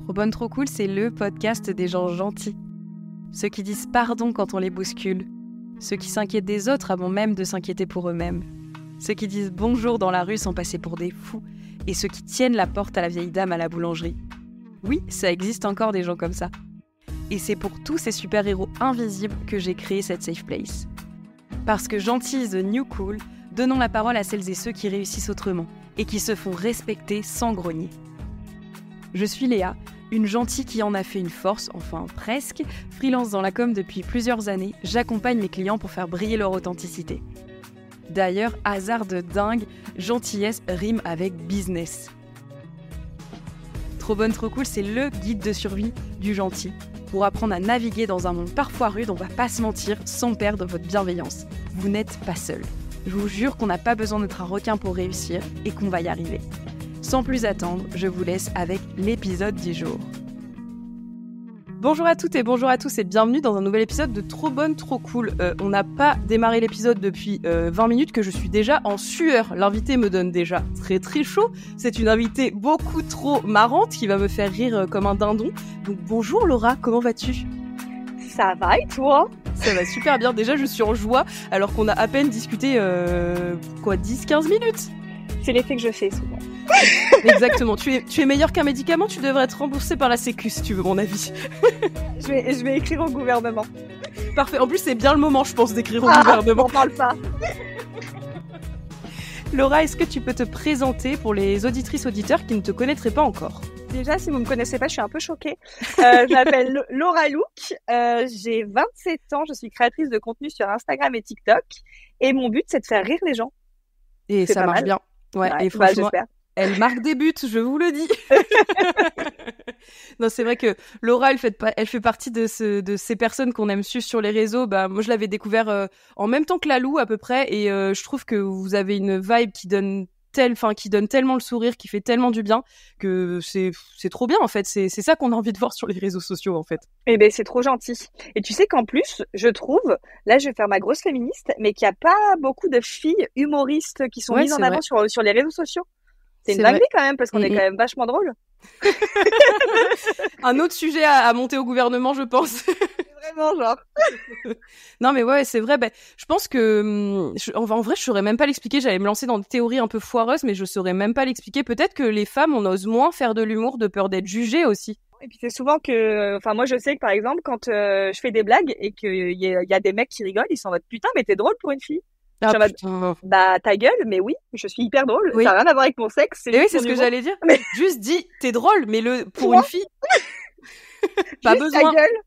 Trop bonne, trop cool, c'est le podcast des gens gentils. Ceux qui disent pardon quand on les bouscule. Ceux qui s'inquiètent des autres avant même de s'inquiéter pour eux-mêmes. Ceux qui disent bonjour dans la rue sans passer pour des fous. Et ceux qui tiennent la porte à la vieille dame à la boulangerie. Oui, ça existe encore des gens comme ça. Et c'est pour tous ces super-héros invisibles que j'ai créé cette safe place. Parce que gentil is the new cool, donnons la parole à celles et ceux qui réussissent autrement et qui se font respecter sans grogner. Je suis Léa, une gentille qui en a fait une force, enfin presque. Freelance dans la com depuis plusieurs années, j'accompagne mes clients pour faire briller leur authenticité. D'ailleurs, hasard de dingue, gentillesse rime avec business. Trop bonne, trop cool, c'est le guide de survie du gentil. Pour apprendre à naviguer dans un monde parfois rude, on va pas se mentir, sans perdre votre bienveillance. Vous n'êtes pas seul. Je vous jure qu'on n'a pas besoin d'être un requin pour réussir et qu'on va y arriver. Sans plus attendre, je vous laisse avec l'épisode du jour. Bonjour à toutes et bonjour à tous et bienvenue dans un nouvel épisode de Trop bonne, trop cool. On n'a pas démarré l'épisode depuis 20 minutes que je suis déjà en sueur. L'invité me donne déjà très très chaud. C'est une invitée beaucoup trop marrante qui va me faire rire comme un dindon. Donc bonjour Laura, comment vas-tu ? Ça va et toi ? Ça va super bien. Déjà je suis en joie alors qu'on a à peine discuté 10-15 minutes. C'est l'effet que je fais souvent. Exactement. Tu es meilleur qu'un médicament, tu devrais être remboursé par la Sécu si tu veux mon avis. Je vais écrire au gouvernement. Parfait. En plus, c'est bien le moment, je pense, d'écrire au gouvernement. On parle pas. Laura, est-ce que tu peux te présenter pour les auditrices auditeurs qui ne te connaîtraient pas encore ? Déjà, si vous me connaissez pas, je suis un peu choquée. Je m'appelle Laura Look. J'ai 27 ans. Je suis créatrice de contenu sur Instagram et TikTok. Et mon but, c'est de faire rire les gens. Et ça marche bien. Ouais, et franchement, j'espère. Elle marque des buts, je vous le dis. Non, c'est vrai que Laura, elle fait partie de ces personnes qu'on aime suivre sur les réseaux. Bah, moi, je l'avais découvert en même temps que Lalou à peu près, et je trouve que vous avez une vibe qui donne tellement le sourire, qui fait tellement du bien que c'est trop bien en fait. C'est ça qu'on a envie de voir sur les réseaux sociaux en fait. Eh ben, c'est trop gentil. Et tu sais qu'en plus, je trouve, là, je vais faire ma grosse féministe, mais qu'il n'y a pas beaucoup de filles humoristes qui sont mises en avant sur les réseaux sociaux. C'est une dinguerie quand même, parce qu'on est quand même vachement drôle. Un autre sujet à monter au gouvernement, je pense. Vraiment, genre. Non, mais ouais, c'est vrai. Je pense que, en vrai, je saurais même pas l'expliquer. J'allais me lancer dans des théories un peu foireuses, mais je saurais même pas l'expliquer. Peut-être que les femmes, on ose moins faire de l'humour de peur d'être jugées aussi. Et puis c'est souvent que, enfin moi je sais que par exemple quand je fais des blagues et qu'il y a des mecs qui rigolent, ils sont en mode putain mais t'es drôle pour une fille. Ah, putain. Bah ta gueule, mais oui, je suis hyper drôle. Oui. Ça n'a rien à voir avec mon sexe. Et oui, c'est ce que j'allais dire. Mais... Juste dis, t'es drôle, mais pour une fille, pas besoin. Ta gueule.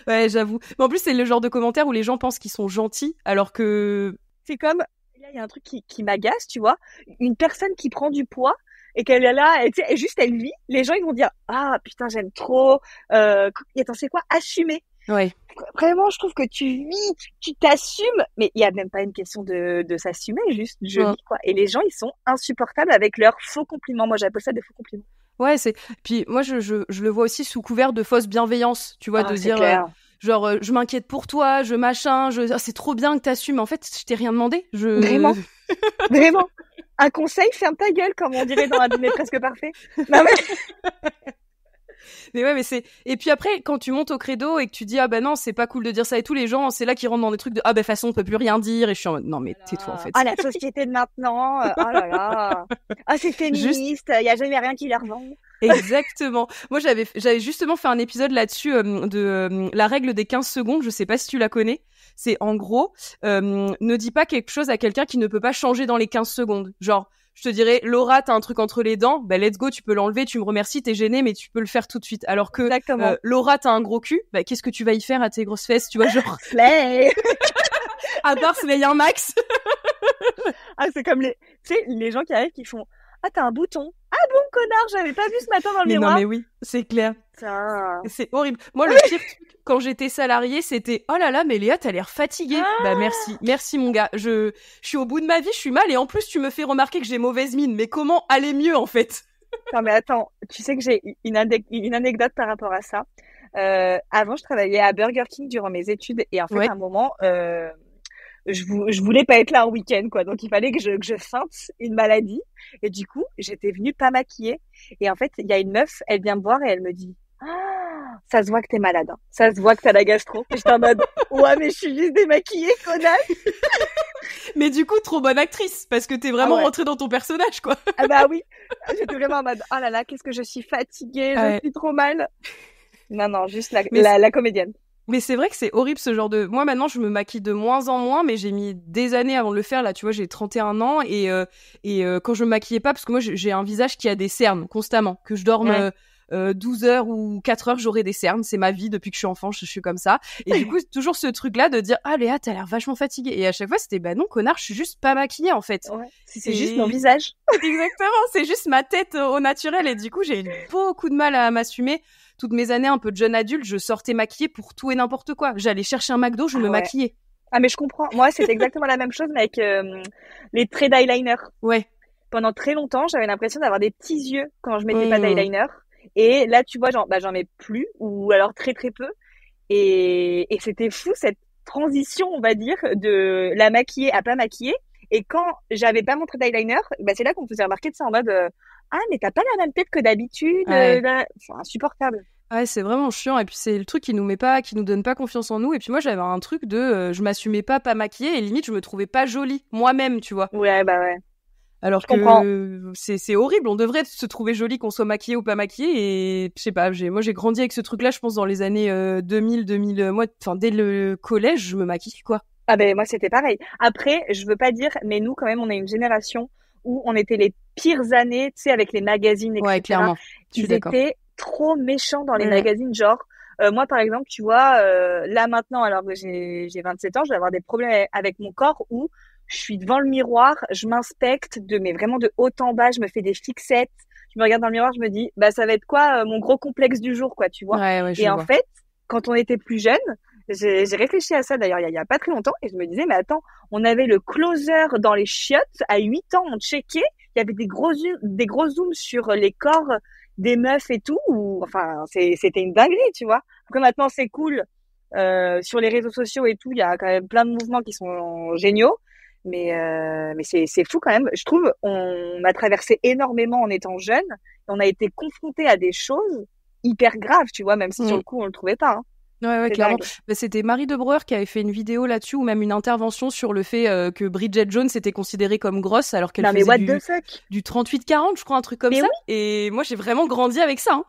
Ouais, j'avoue. Mais en plus, c'est le genre de commentaire où les gens pensent qu'ils sont gentils, alors que c'est comme là il y a un truc qui m'agace, tu vois, une personne qui prend du poids et qu'elle est là, et juste elle vit. Les gens ils vont dire ah putain j'aime trop. Attends c'est quoi assumer. Ouais. Vraiment, je trouve que tu vis, tu t'assumes, mais il y a même pas une question de s'assumer, juste je vis quoi. Et les gens, ils sont insupportables avec leurs faux compliments. Moi, j'appelle ça des faux compliments. Ouais, puis moi je le vois aussi sous couvert de fausse bienveillance, tu vois, de dire genre je m'inquiète pour toi, c'est trop bien que t'assumes. En fait, je t'ai rien demandé. Vraiment. Vraiment. Un conseil, ferme ta gueule, comme on dirait dans un dîner presque parfait. Non mais mais ouais, et puis après quand tu montes au credo et que tu dis ah ben non c'est pas cool de dire ça et tout, les gens c'est là qu'ils rentrent dans des trucs de ah ben façon on peut plus rien dire, et je suis en mode non mais tais-toi en fait. Ah la société de maintenant, oh là là, ah c'est féministe, il y a jamais rien qui leur vend. Exactement. Moi j'avais justement fait un épisode là-dessus de la règle des 15 secondes, je sais pas si tu la connais. C'est en gros ne dis pas quelque chose à quelqu'un qui ne peut pas changer dans les 15 secondes. Genre je te dirais, Laura, t'as un truc entre les dents, let's go, tu peux l'enlever, tu me remercies, t'es gênée, mais tu peux le faire tout de suite. Alors que Laura, t'as un gros cul, qu'est-ce que tu vas y faire à tes grosses fesses, tu vois, genre slay. À part slay un max. Ah, c'est comme les gens qui arrivent qui font ah t'as un bouton. Ah bon connard, j'avais pas vu ce matin dans le miroir. Non mais oui, c'est clair. Ça... C'est horrible. Moi le pire truc quand j'étais salariée, c'était oh là là mais Léa t'as l'air fatiguée. Bah merci mon gars. Je suis au bout de ma vie, je suis mal, et en plus tu me fais remarquer que j'ai mauvaise mine. Mais comment aller mieux en fait? Non mais attends, tu sais que j'ai une anecdote par rapport à ça. Avant je travaillais à Burger King durant mes études, et en fait à un moment je voulais pas être là un week-end, quoi. Donc, il fallait que je feinte une maladie. Et du coup, j'étais venue pas maquillée. Et en fait, il y a une meuf, elle vient me voir et elle me dit, ah, ça se voit que t'es malade, hein. Ça se voit que t'as la gastro. Et j'étais en mode, ouais, mais je suis juste démaquillée, connasse. Mais du coup, trop bonne actrice, parce que t'es vraiment rentrée dans ton personnage, quoi. Ah bah oui. J'étais vraiment en mode, oh là là, qu'est-ce que je suis fatiguée, je suis trop mal. Non, juste la comédienne. Mais c'est vrai que c'est horrible ce genre de... Moi, maintenant, je me maquille de moins en moins, mais j'ai mis des années avant de le faire. Là, tu vois, j'ai 31 ans et quand je me maquillais pas, parce que moi, j'ai un visage qui a des cernes constamment. Que je dorme 12 heures ou 4 heures, j'aurai des cernes. C'est ma vie depuis que je suis enfant, je suis comme ça. Et du coup, toujours ce truc-là de dire « Ah, Léa, t'as l'air vachement fatiguée. » Et à chaque fois, c'était « Bah non, connard, je suis juste pas maquillée, en fait. Ouais, » C'est juste mon visage. Exactement, c'est juste ma tête au naturel. Et du coup, j'ai eu beaucoup de mal à m'assumer. Toutes mes années un peu de jeune adulte, je sortais maquillée pour tout et n'importe quoi. J'allais chercher un McDo, je me maquillais. Ah mais je comprends. Moi, c'est exactement la même chose, mais avec les traits d'eyeliner. Ouais. Pendant très longtemps, j'avais l'impression d'avoir des petits yeux quand je mettais pas d'eyeliner. Et là, tu vois, j'en mets plus, ou alors très très peu. Et c'était fou cette transition, on va dire, de la maquiller à pas maquiller. Et quand j'avais pas mon trait d'eyeliner, bah c'est là qu'on me faisait remarquer de ça en mode ah mais t'as pas la même tête que d'habitude. C'est insupportable. Ouais, c'est vraiment chiant. Et puis c'est le truc qui nous donne pas confiance en nous. Et puis moi j'avais un truc de je m'assumais pas maquillée et limite je me trouvais pas jolie moi-même, tu vois. Ouais bah ouais. Alors que c'est horrible, on devrait se trouver jolie qu'on soit maquillée ou pas maquillée et je sais pas, moi j'ai grandi avec ce truc-là, je pense dans les années 2000 moi enfin dès le collège, je me maquille quoi. Ah ben moi c'était pareil. Après, je veux pas dire mais nous quand même on est une génération où on était les pires années, tu sais avec les magazines etc. Ouais, clairement. Ils étaient trop méchants dans les magazines genre moi par exemple, tu vois là maintenant alors que j'ai 27 ans, je vais avoir des problèmes avec mon corps où je suis devant le miroir, je m'inspecte mais vraiment de haut en bas, je me fais des fixettes, je me regarde dans le miroir, je me dis bah ça va être quoi mon gros complexe du jour quoi, tu vois. Ouais, et en fait, quand on était plus jeune, j'ai réfléchi à ça d'ailleurs il y a pas très longtemps et je me disais mais attends, on avait le closer dans les chiottes à 8 ans, on checkait, il y avait des gros zooms sur les corps des meufs et tout, enfin c'était une dinguerie, tu vois. Après maintenant c'est cool sur les réseaux sociaux et tout, il y a quand même plein de mouvements qui sont géniaux. Mais c'est fou quand même. Je trouve on a traversé énormément en étant jeune. On a été confronté à des choses hyper graves, tu vois, même si sur le coup on le trouvait pas. Hein. Ouais, clairement. Bah, c'était Marie de Breuer qui avait fait une vidéo là-dessus ou même une intervention sur le fait que Bridget Jones était considérée comme grosse alors qu'elle faisait du 38-40, je crois, un truc comme ça. Oui. Et moi, j'ai vraiment grandi avec ça. Hein.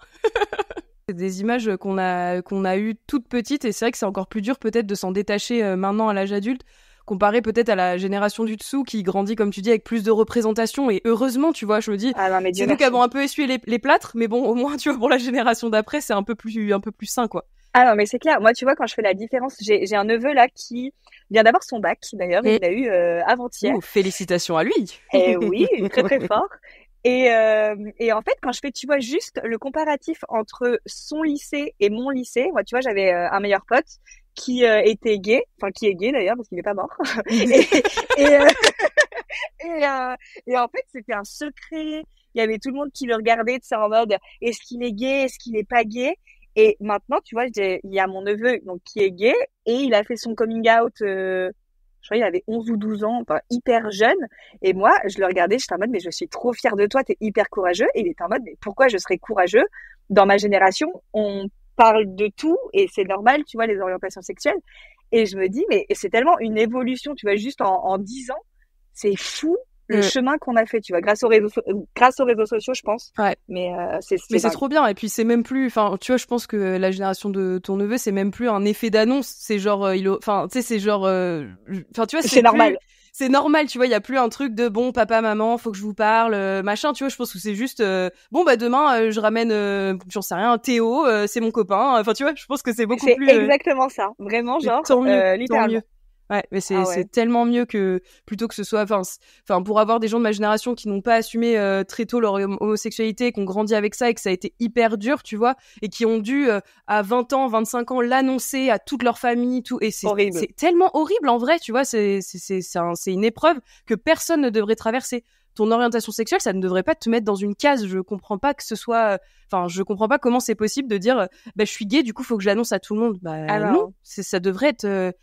C'est des images qu'on a eues toutes petites et c'est vrai que c'est encore plus dur peut-être de s'en détacher maintenant à l'âge adulte. Comparé peut-être à la génération du dessous qui grandit, comme tu dis, avec plus de représentation. Et heureusement, tu vois, je me dis, c'est nous qui avons un peu essuyé les plâtres, mais bon, au moins, tu vois, pour la génération d'après, c'est un peu plus sain, quoi. Ah non, mais c'est clair. Moi, tu vois, quand je fais la différence, j'ai un neveu là qui vient d'avoir son bac, d'ailleurs, il l'a eu avant-hier. Félicitations à lui. Et oui, très très fort. Et en fait, quand je fais, tu vois, juste le comparatif entre son lycée et mon lycée, moi, tu vois, j'avais un meilleur pote qui était gay, enfin qui est gay d'ailleurs parce qu'il n'est pas mort. et en fait, c'était un secret. Il y avait tout le monde qui le regardait de ça en mode est-ce qu'il est gay, est-ce qu'il n'est pas gay. Et maintenant, tu vois, il y a mon neveu donc qui est gay et il a fait son coming out. Je crois qu'il avait 11 ou 12 ans, enfin, hyper jeune. Et moi, je le regardais, j'étais en mode, mais je suis trop fière de toi, t'es hyper courageux. Et il était en mode, mais pourquoi je serais courageux? Dans ma génération, on parle de tout et c'est normal, tu vois, les orientations sexuelles. Et je me dis, mais c'est tellement une évolution, tu vois, juste en 10 ans. C'est fou le chemin qu'on a fait, tu vois, grâce aux réseaux sociaux, je pense. Ouais. Mais c'est trop bien. Et puis c'est même plus, enfin, tu vois, je pense que la génération de ton neveu, c'est même plus un effet d'annonce. C'est genre, enfin, tu sais, c'est genre, enfin, tu vois, c'est normal. C'est normal, tu vois, il y a plus un truc de bon, papa, maman, faut que je vous parle, machin, tu vois, je pense que c'est juste bon bah demain je ramène j'en sais rien, Théo, c'est mon copain. Enfin tu vois, je pense que c'est beaucoup plus C'est exactement ça. Vraiment genre littéralement. Ouais, mais c'est tellement mieux que plutôt que ce soit enfin pour avoir des gens de ma génération qui n'ont pas assumé très tôt leur homosexualité, qui ont grandi avec ça et que ça a été hyper dur, tu vois, et qui ont dû à 20 ans, 25 ans l'annoncer à toute leur famille, tout, et c'est tellement horrible en vrai, tu vois, c'est une épreuve que personne ne devrait traverser. ton orientation sexuelle, ça ne devrait pas te mettre dans une case. Je comprends pas que ce soit, je comprends pas comment c'est possible de dire, je suis gay, du coup, faut que je l'annonce à tout le monde. Non, ça devrait être,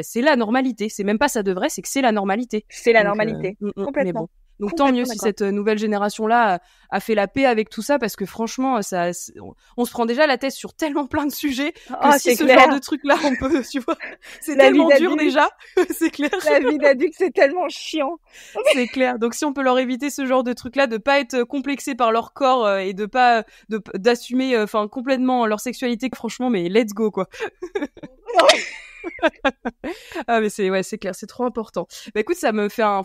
c'est la normalité. C'est même pas ça devrait, c'est que c'est la normalité. C'est la normalité, complètement. Mais bon. Donc tant mieux si cette nouvelle génération-là a fait la paix avec tout ça, parce que franchement, on se prend déjà la tête sur tellement plein de sujets que si ce genre de truc-là, on peut, tu vois, c'est tellement dur déjà, c'est clair. La vie d'adulte, c'est tellement chiant. C'est clair. Donc si on peut leur éviter ce genre de truc-là, de pas être complexé par leur corps et de pas d'assumer, complètement leur sexualité, franchement, mais let's go quoi. Ah mais c'est clair, c'est trop important. Écoute, ça me fait un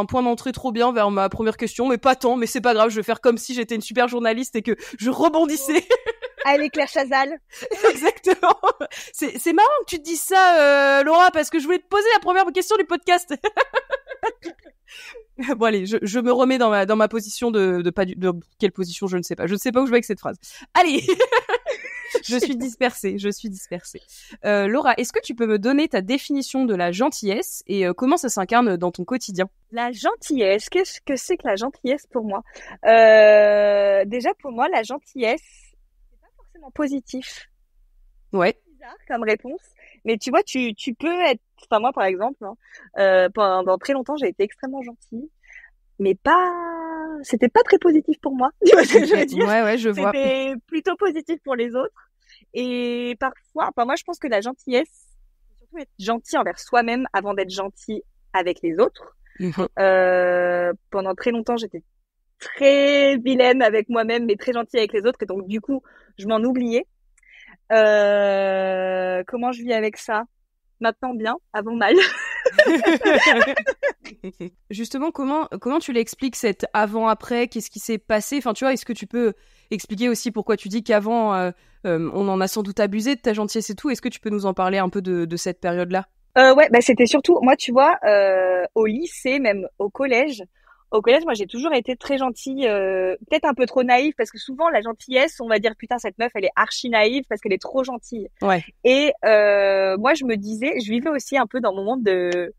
point d'entrée trop bien vers ma première question, mais pas tant, mais c'est pas grave, je vais faire comme si j'étais une super journaliste et que je rebondissais. Allez, Claire Chazal. Exactement. C'est marrant que tu te dises ça, Laura, parce que je voulais te poser la première question du podcast. Bon allez, je me remets dans ma position de quelle position, je ne sais pas où je vais avec cette phrase. Allez. Je suis dispersée. Laura, est-ce que tu peux me donner ta définition de la gentillesse et comment ça s'incarne dans ton quotidien? La gentillesse, qu'est-ce que c'est que la gentillesse pour moi? Déjà pour moi, la gentillesse, c'est pas forcément positif. Ouais. C'est bizarre comme réponse, mais tu vois, tu peux être, moi par exemple, pendant très longtemps, j'ai été extrêmement gentille, mais c'était pas très positif pour moi. Tu vois ce que je veux dire? Ouais, je vois. C'était plutôt positif pour les autres. Et parfois, moi, je pense que la gentillesse, c'est surtout être gentil envers soi-même avant d'être gentil avec les autres. Pendant très longtemps, j'étais très vilaine avec moi-même, mais très gentille avec les autres. Et donc, du coup, je m'en oubliais. Comment je vis avec ça? Maintenant bien, avant mal. Justement, comment tu l'expliques cet avant-après? Qu'est-ce qui s'est passé? Enfin, tu vois, est-ce que tu peux expliquer aussi pourquoi tu dis qu'avant, on en a sans doute abusé de ta gentillesse et tout? Est-ce que tu peux nous en parler un peu de cette période-là? Ouais, c'était surtout, moi, tu vois, au lycée, même au collège, moi, j'ai toujours été très gentille, peut-être un peu trop naïve, parce que souvent, la gentillesse, on va dire, putain, cette meuf, elle est archi naïve parce qu'elle est trop gentille. Ouais. Et moi, je me disais, je vivais aussi un peu dans mon monde de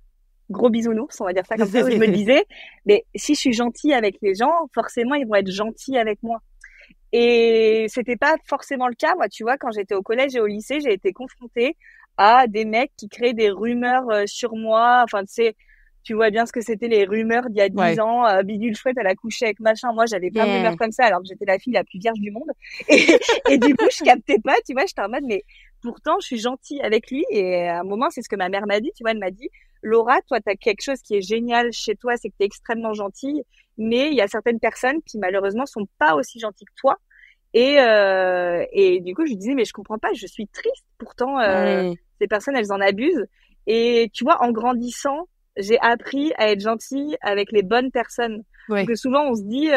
gros bisounours, on va dire ça comme ça, où je me disais, mais si je suis gentille avec les gens, forcément, ils vont être gentils avec moi. Et c'était pas forcément le cas. Moi, tu vois, quand j'étais au collège et au lycée, j'ai été confrontée à des mecs qui créaient des rumeurs sur moi. Enfin, tu sais, tu vois bien ce que c'était les rumeurs d'il y a 10 ans. Bidule chouette, elle a couché avec machin. Moi, j'avais plein de rumeurs comme ça, alors que j'étais la fille la plus vierge du monde. Et du coup, je captais pas, tu vois, j'étais en mode, mais pourtant, je suis gentille avec lui. Et à un moment, c'est ce que ma mère m'a dit, tu vois, elle m'a dit, Laura, toi, t'as quelque chose qui est génial chez toi, c'est que t'es extrêmement gentille. Mais il y a certaines personnes qui, malheureusement, sont pas aussi gentilles que toi. Et du coup, je lui disais, mais je comprends pas, je suis triste. Pourtant, ces personnes, elles en abusent. Et tu vois, en grandissant, j'ai appris à être gentille avec les bonnes personnes. Parce que souvent, on se dit,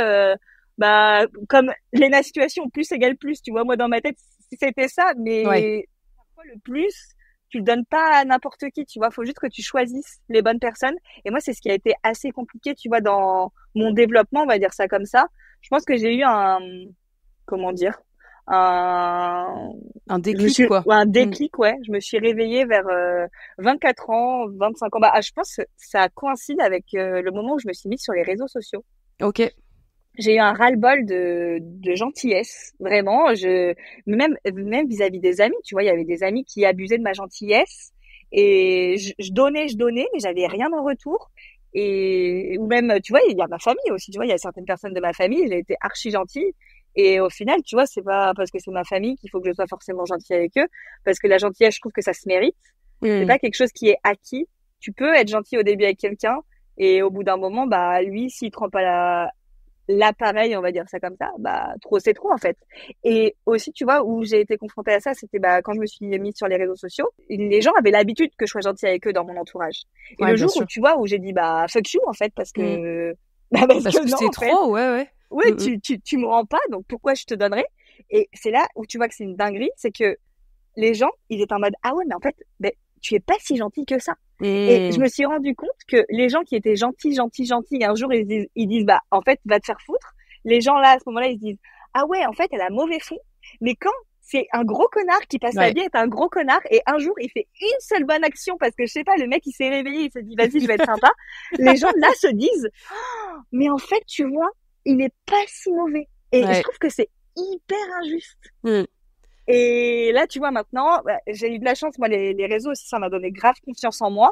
comme Léna situation, plus égale plus. Tu vois, moi, dans ma tête, c'était ça. Mais parfois, le plus, tu le donnes pas à n'importe qui. Tu vois, faut juste que tu choisisses les bonnes personnes. Et moi, c'est ce qui a été assez compliqué, tu vois, dans mon développement, on va dire ça comme ça. Je pense que j'ai eu un déclic, quoi. Un déclic, ouais. Je me suis réveillée vers 24 ans, 25 ans. Je pense que ça coïncide avec le moment où je me suis mise sur les réseaux sociaux. Ok. J'ai eu un ras-le-bol de gentillesse, vraiment. Même vis-à-vis des amis, tu vois, il y avait des amis qui abusaient de ma gentillesse et je donnais, mais j'avais rien en retour. Ou même, tu vois, il y a ma famille aussi, tu vois, il y a certaines personnes de ma famille, j'ai été archi gentille. Et au final, tu vois, c'est pas parce que c'est ma famille qu'il faut que je sois forcément gentille avec eux, parce que la gentillesse, je trouve que ça se mérite. C'est pas quelque chose qui est acquis. Tu peux être gentil au début avec quelqu'un, et au bout d'un moment, lui, s'il te rend pas l'appareil, on va dire ça comme ça, trop c'est trop en fait. Et aussi, tu vois, où j'ai été confrontée à ça, c'était quand je me suis mise sur les réseaux sociaux, les gens avaient l'habitude que je sois gentille avec eux dans mon entourage. Et le jour où tu vois, où j'ai dit fuck you en fait, parce que parce que non, c'est trop, ouais. Ouais, tu me rends pas, donc pourquoi je te donnerais? Et c'est là où tu vois que c'est une dinguerie, c'est que les gens, ils étaient en mode ah ouais, mais en fait, tu es pas si gentil que ça. Et je me suis rendu compte que les gens qui étaient gentils, un jour ils disent en fait va te faire foutre. Les gens là à ce moment-là ils se disent ah ouais en fait elle a mauvais fond. Mais quand c'est un gros connard qui passe sa vie à être un gros connard, et un jour il fait une seule bonne action parce que je sais pas, le mec il s'est réveillé, il s'est dit vas-y je vais être sympa. Les gens là se disent mais en fait tu vois il est pas si mauvais, et je trouve que c'est hyper injuste. Et là tu vois maintenant j'ai eu de la chance, moi les réseaux aussi ça m'a donné grave confiance en moi.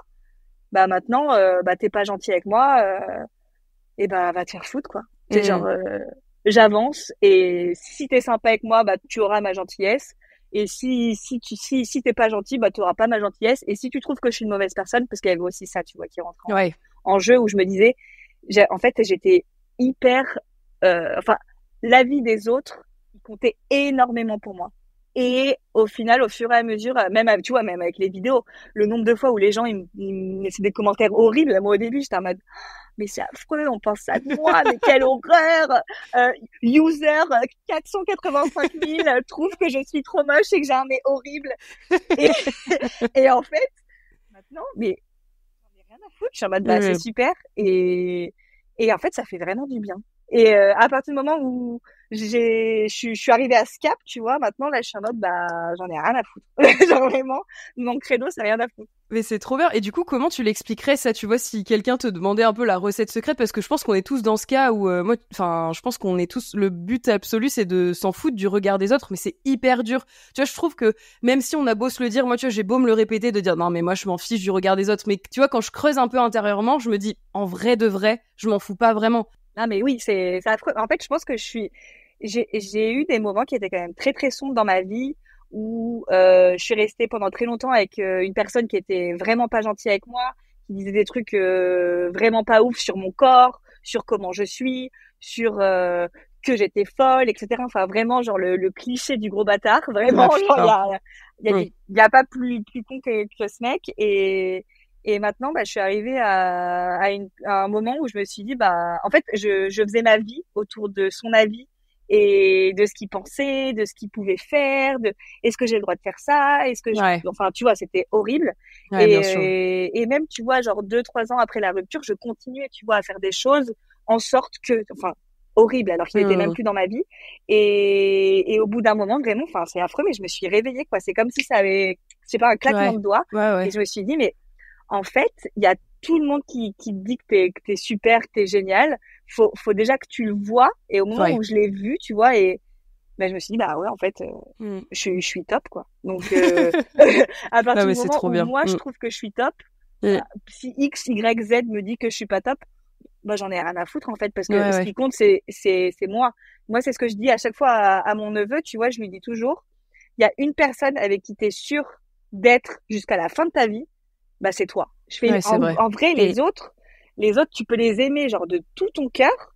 Bah maintenant t'es pas gentil avec moi, et va te faire foutre quoi. C'est genre j'avance, et si t'es sympa avec moi, tu auras ma gentillesse. Et si t'es pas gentil, tu auras pas ma gentillesse. Et si tu trouves que je suis une mauvaise personne, parce qu'il y avait aussi ça, tu vois, qui rentre en jeu, où je me disais, en fait, j'étais hyper, l'avis des autres, il comptait énormément pour moi. Et au final, au fur et à mesure, même avec les vidéos, le nombre de fois où les gens, ils me laissaient des commentaires horribles. Moi, au début, j'étais en mode, mais c'est affreux, on pense à moi, mais quelle horreur! User 485 000 trouve que je suis trop moche et que j'ai un nez horrible. Et en fait, maintenant, mais j'en ai rien à foutre. Je suis en mode, c'est super. Et en fait, ça fait vraiment du bien. Et à partir du moment où je suis arrivée à ce cap, tu vois, maintenant là je suis en mode j'en ai rien à foutre. Genre vraiment, mon credo c'est rien à foutre. Mais c'est trop bien. Et du coup, comment tu l'expliquerais ça, tu vois, si quelqu'un te demandait un peu la recette secrète, parce que je pense qu'on est tous dans ce cas où je pense qu'on est tous, le but absolu c'est de s'en foutre du regard des autres, mais c'est hyper dur. Tu vois, je trouve que même si on a beau se le dire, moi tu vois, j'ai beau me le répéter, de dire non mais moi je m'en fiche du regard des autres, mais tu vois, quand je creuse un peu intérieurement, je me dis en vrai de vrai, je m'en fous pas vraiment. Non mais oui, c'est affreux. En fait, je pense que j'ai eu des moments qui étaient quand même très très sombres dans ma vie, où je suis restée pendant très longtemps avec une personne qui était vraiment pas gentille avec moi, qui disait des trucs vraiment pas ouf sur mon corps, sur comment je suis, sur que j'étais folle, etc. Enfin vraiment genre le cliché du gros bâtard. Vraiment, genre il y a pas plus con que ce mec. Et maintenant, je suis arrivée à un moment où je me suis dit, en fait, je faisais ma vie autour de son avis et de ce qu'il pensait, de ce qu'il pouvait faire, est-ce que j'ai le droit de faire ça, enfin, tu vois, c'était horrible. Et même, tu vois, genre 2-3 ans après la rupture, je continuais, tu vois, à faire des choses en sorte que, enfin, horrible, alors qu'il était même plus dans ma vie. Et au bout d'un moment, vraiment, enfin, c'est affreux, mais je me suis réveillée, quoi. C'est comme si ça avait, je sais pas, un claquement de doigts. Et je me suis dit, mais en fait, il y a tout le monde qui te dit que t'es super, que t'es génial. Faut déjà que tu le vois. Et au moment où je l'ai vu, tu vois, et je me suis dit, en fait, je suis top, quoi. Donc, à partir du moment où moi, je trouve que je suis top, si X, Y, Z me dit que je suis pas top, j'en ai rien à foutre, en fait, parce que ce qui compte, c'est moi. Moi, c'est ce que je dis à chaque fois à mon neveu, tu vois, je lui dis toujours, il y a une personne avec qui t'es sûr d'être jusqu'à la fin de ta vie, c'est toi. En vrai, les autres, tu peux les aimer genre de tout ton cœur.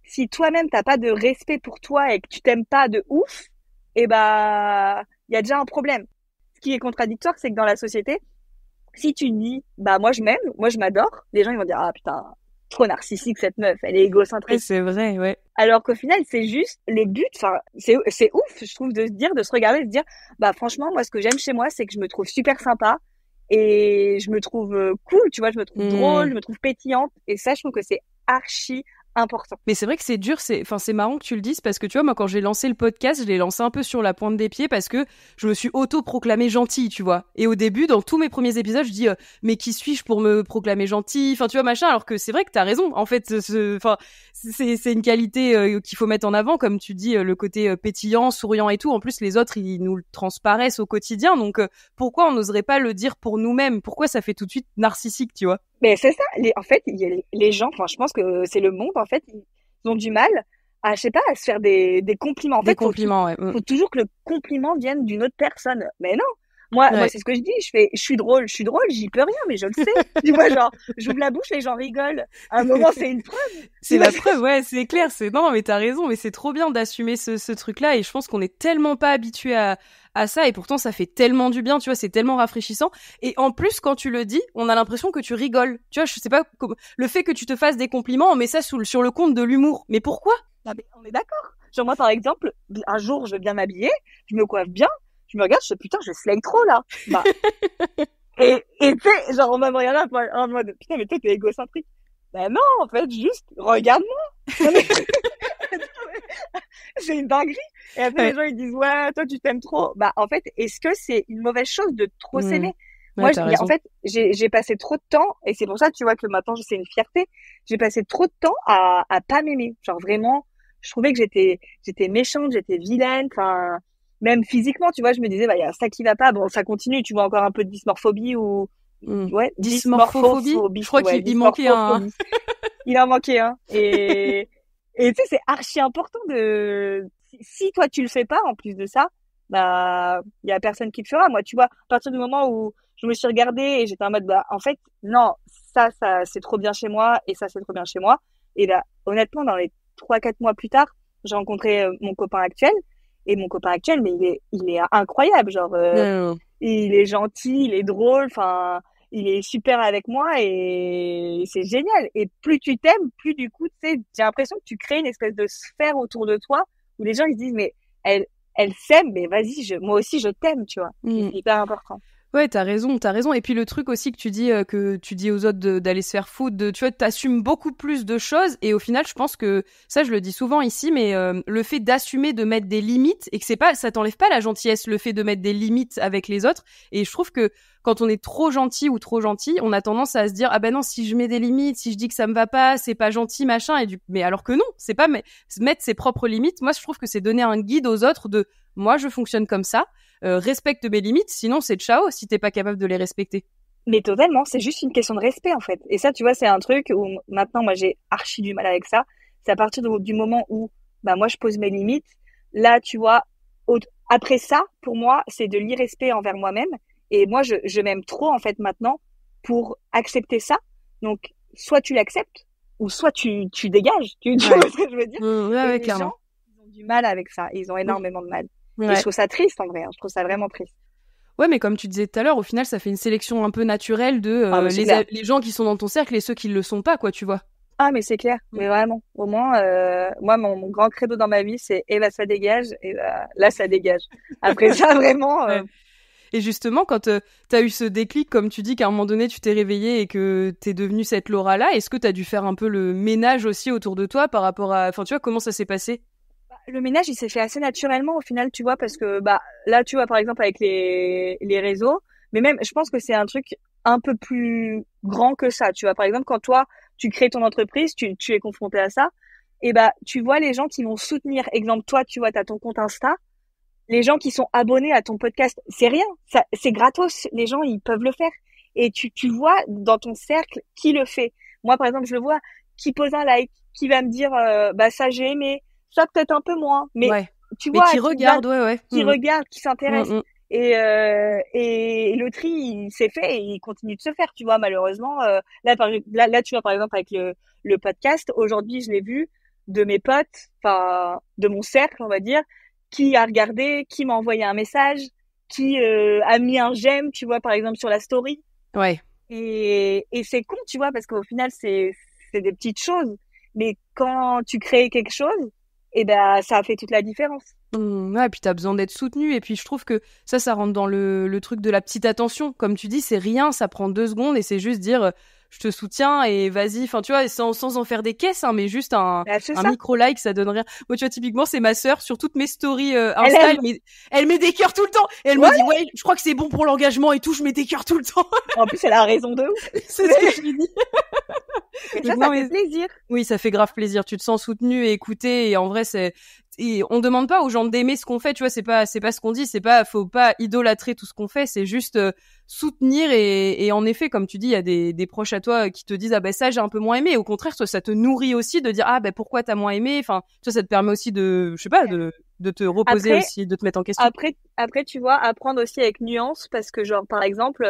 Si toi-même t'as pas de respect pour toi et que tu t'aimes pas de ouf, il y a déjà un problème. Ce qui est contradictoire, c'est que dans la société, si tu dis moi je m'aime, moi je m'adore, les gens ils vont dire ah putain, trop narcissique cette meuf, elle est égocentrique. C'est vrai, ouais. Alors qu'au final, c'est juste les buts, enfin, c'est ouf, je trouve, de se regarder et de se dire franchement, moi ce que j'aime chez moi, c'est que je me trouve super sympa. Et je me trouve cool, tu vois, je me trouve drôle, je me trouve pétillante. Et ça, je trouve que c'est archi important. Mais c'est vrai que c'est dur, c'est marrant que tu le dises, parce que tu vois, moi, quand j'ai lancé le podcast, je l'ai lancé un peu sur la pointe des pieds, parce que je me suis auto-proclamée gentille, tu vois. Et au début, dans tous mes premiers épisodes, je dis mais qui suis-je pour me proclamer gentille, enfin, tu vois, machin, alors que c'est vrai que t'as raison. En fait, c'est une qualité qu'il faut mettre en avant, comme tu dis, le côté pétillant, souriant et tout. En plus, les autres, ils nous le transparaissent au quotidien, donc pourquoi on n'oserait pas le dire pour nous-mêmes? Pourquoi ça fait tout de suite narcissique, tu vois? Mais c'est ça. En fait, les gens, enfin, je pense que c'est le monde, en fait, ils ont du mal à, je sais pas, à se faire des compliments. En fait, compliments, faut toujours que le compliment vienne d'une autre personne. Mais non. Moi, c'est ce que je dis. Je suis drôle, j'y peux rien, mais je le sais. Tu vois, genre, j'ouvre la bouche, les gens rigolent. À un moment, c'est une preuve. C'est la preuve, ouais, c'est clair. Non, mais t'as raison, mais c'est trop bien d'assumer ce truc-là, et je pense qu'on est tellement pas habitué à ça, et pourtant ça fait tellement du bien, tu vois, c'est tellement rafraîchissant. Et en plus, quand tu le dis, on a l'impression que tu rigoles. Tu vois, je sais pas, le fait que tu te fasses des compliments, on met ça sur le compte de l'humour. Mais pourquoi? Non, mais on est d'accord. Genre, moi, par exemple, un jour, je vais bien m'habiller, je me coiffe bien, je me regarde, je dis putain, je slay trop là. Et tu sais, genre on va me regarder en mode putain, mais toi t'es égocentrique. Non, en fait, juste regarde-moi. C'est une dinguerie. Et après, les gens, ils disent, ouais, toi, tu t'aimes trop. Bah, en fait, est-ce que c'est une mauvaise chose de trop s'aimer? Moi, en fait, j'ai passé trop de temps, et c'est pour ça, tu vois, que maintenant, c'est une fierté. J'ai passé trop de temps à pas m'aimer. Genre, vraiment, je trouvais que j'étais méchante, j'étais vilaine, enfin, même physiquement, tu vois, je me disais, bah, il y a ça qui va pas. Bon, ça continue, tu vois, encore un peu de dysmorphobie ou, ouais, dysmorphophobie. Je crois qu'il manquait un. Il en manquait un. Et tu sais, c'est archi important si toi tu le fais pas, en plus de ça, bah, il y a personne qui le fera. Moi, tu vois, à partir du moment où je me suis regardée et j'étais en mode, bah, en fait, non, ça, c'est trop bien chez moi et ça, c'est trop bien chez moi. Et là, honnêtement, dans les 3-4 mois plus tard, j'ai rencontré mon copain actuel. Et mon copain actuel, mais il est incroyable. Genre, il est gentil, il est drôle, enfin, il est super avec moi et c'est génial. Et plus tu t'aimes, plus du coup, tu sais, j'ai l'impression que tu crées une espèce de sphère autour de toi où les gens ils se disent, mais elle s'aime, mais vas-y, moi aussi je t'aime, tu vois. C'est hyper important. Ouais, t'as raison. Et puis le truc aussi que tu dis aux autres d'aller se faire foutre, tu vois, t'assumes beaucoup plus de choses. Et au final, je pense que ça, je le dis souvent ici, mais le fait d'assumer, de mettre des limites, et que ça t'enlève pas la gentillesse, le fait de mettre des limites avec les autres. Et je trouve que quand on est trop gentil ou trop gentil, on a tendance à se dire, ah ben non, si je mets des limites, si je dis que ça me va pas, c'est pas gentil, machin. Mais alors que non, c'est pas mettre ses propres limites. Moi, je trouve que c'est donner un guide aux autres de, moi, je fonctionne comme ça. Respecte mes limites, sinon c'est ciao si t'es pas capable de les respecter. Mais totalement, c'est juste une question de respect en fait. Et ça, tu vois, c'est un truc où maintenant, moi, j'ai archi du mal avec ça. C'est à partir du moment où, bah, moi, je pose mes limites. Là, tu vois, après ça, pour moi, c'est de l'irrespect envers moi-même. Et moi, je m'aime trop en fait maintenant pour accepter ça. Donc, soit tu l'acceptes, ou soit tu dégages. Tu vois ce que je veux dire? Ouais, les gens, ils ont du mal avec ça. Ils ont énormément de mal. Et je trouve ça triste en vrai. Je trouve ça vraiment triste. Ouais, mais comme tu disais tout à l'heure, au final, ça fait une sélection un peu naturelle de les gens qui sont dans ton cercle et ceux qui le sont pas, quoi, tu vois. Ah, mais c'est clair. Mais vraiment, au moins, moi, mon grand credo dans ma vie, c'est bah, ça dégage. Et bah, là, ça dégage. Après ça, vraiment. Et justement, quand t'as eu ce déclic, comme tu dis qu'à un moment donné, tu t'es réveillée et que t'es devenue cette Laura-là, est-ce que t'as dû faire un peu le ménage aussi autour de toi par rapport à... Enfin, tu vois, comment ça s'est passé? Le ménage, il s'est fait assez naturellement au final, tu vois, parce que bah là, tu vois, par exemple, avec les réseaux, mais même, je pense que c'est un truc un peu plus grand que ça, tu vois. Par exemple, quand toi, tu crées ton entreprise, tu es confronté à ça, et bah, tu vois les gens qui vont soutenir. Exemple, toi, tu vois, t'as ton compte Insta, les gens qui sont abonnés à ton podcast, c'est rien, ça, c'est gratos, les gens, ils peuvent le faire. Et tu vois dans ton cercle qui le fait. Moi, par exemple, je le vois, qui pose un like, qui va me dire, bah ça j'ai aimé, ça peut-être un peu moins, mais tu vois, qui regarde, qui regarde, qui s'intéresse. Et le tri, il s'est fait et il continue de se faire, tu vois, malheureusement. Là, tu vois, par exemple, avec le podcast, aujourd'hui, je l'ai vu de mes potes, enfin, de mon cercle, on va dire, qui a regardé, qui m'a envoyé un message, qui a mis un j'aime, tu vois, par exemple, sur la story. Ouais. Et c'est con, tu vois, parce qu'au final, c'est des petites choses. Mais quand tu crées quelque chose, et ben ça a fait toute la différence. Ouais, et puis t'as besoin d'être soutenu, et puis je trouve que ça rentre dans le truc de la petite attention. Comme tu dis, c'est rien, ça prend 2 secondes et c'est juste dire je te soutiens et vas-y, enfin tu vois, sans en faire des caisses, hein, mais juste un micro-like, ça donne rien. Moi tu vois, typiquement, c'est ma sœur, sur toutes mes stories Insta, elle met des cœurs tout le temps, et elle me dit ouais, je crois que c'est bon pour l'engagement et tout, je mets des cœurs tout le temps. En plus, elle a raison de ouf. C'est ce que je lui dis. Et ça fait plaisir. Oui, ça fait grave plaisir. Tu te sens soutenu et écouté, et en vrai, on demande pas aux gens d'aimer ce qu'on fait, tu vois, c'est pas ce qu'on dit, faut pas idolâtrer tout ce qu'on fait, c'est juste soutenir, et en effet, comme tu dis, il y a des proches à toi qui te disent ah ben ça j'ai un peu moins aimé, et au contraire, toi ça te nourrit aussi de dire ah ben pourquoi t'as moins aimé, enfin, toi ça te permet aussi de, je sais pas, de te reposer aussi, de te mettre en question. Après, tu vois, apprendre aussi avec nuance, parce que genre par exemple,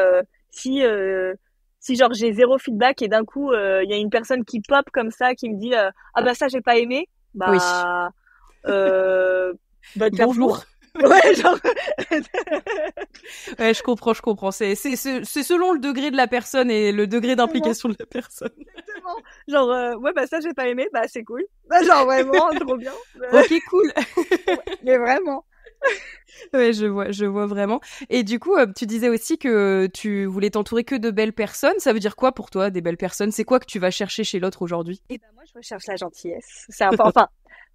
si genre j'ai 0 feedback et d'un coup il y a une personne qui pop comme ça qui me dit ah bah ça j'ai pas aimé, bah oui. Bonjour. Ouais, genre. Ouais, je comprends. C'est selon le degré de la personne et le degré d'implication de la personne. Exactement. Genre, ouais, bah ça, j'ai pas aimé, bah c'est cool. Bah, genre, vraiment, trop bien. Ok, cool. Ouais, mais vraiment. Ouais, je vois vraiment. Et du coup, tu disais aussi que tu voulais t'entourer que de belles personnes. Ça veut dire quoi pour toi, des belles personnes? C'est quoi que tu vas chercher chez l'autre aujourd'hui? Et ben moi, je recherche la gentillesse. C'est important. Enfin,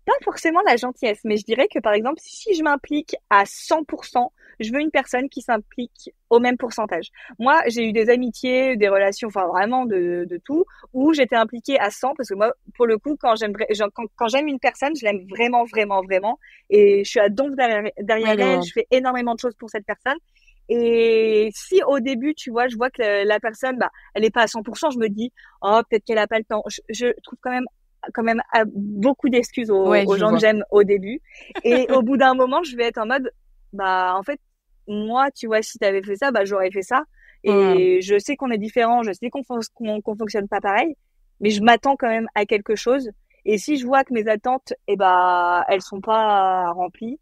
pas forcément la gentillesse, mais je dirais que par exemple, si je m'implique à 100%, je veux une personne qui s'implique au même pourcentage. Moi, j'ai eu des amitiés, des relations, enfin vraiment de tout, où j'étais impliquée à 100 parce que moi, pour le coup, quand j'aime une personne, je l'aime vraiment, vraiment, vraiment, et je suis à donf derrière elle, je fais énormément de choses pour cette personne. Et si au début, tu vois, je vois que la personne, elle est pas à 100%, je me dis, oh, peut-être qu'elle a pas le temps. Je trouve quand même beaucoup d'excuses aux gens que j'aime au début. Et au bout d'un moment, je vais être en mode, en fait, moi, tu vois, si t'avais fait ça, j'aurais fait ça. Et je sais qu'on est différents, je sais qu'on fonctionne pas pareil, mais je m'attends quand même à quelque chose. Et si je vois que mes attentes, elles sont pas remplies,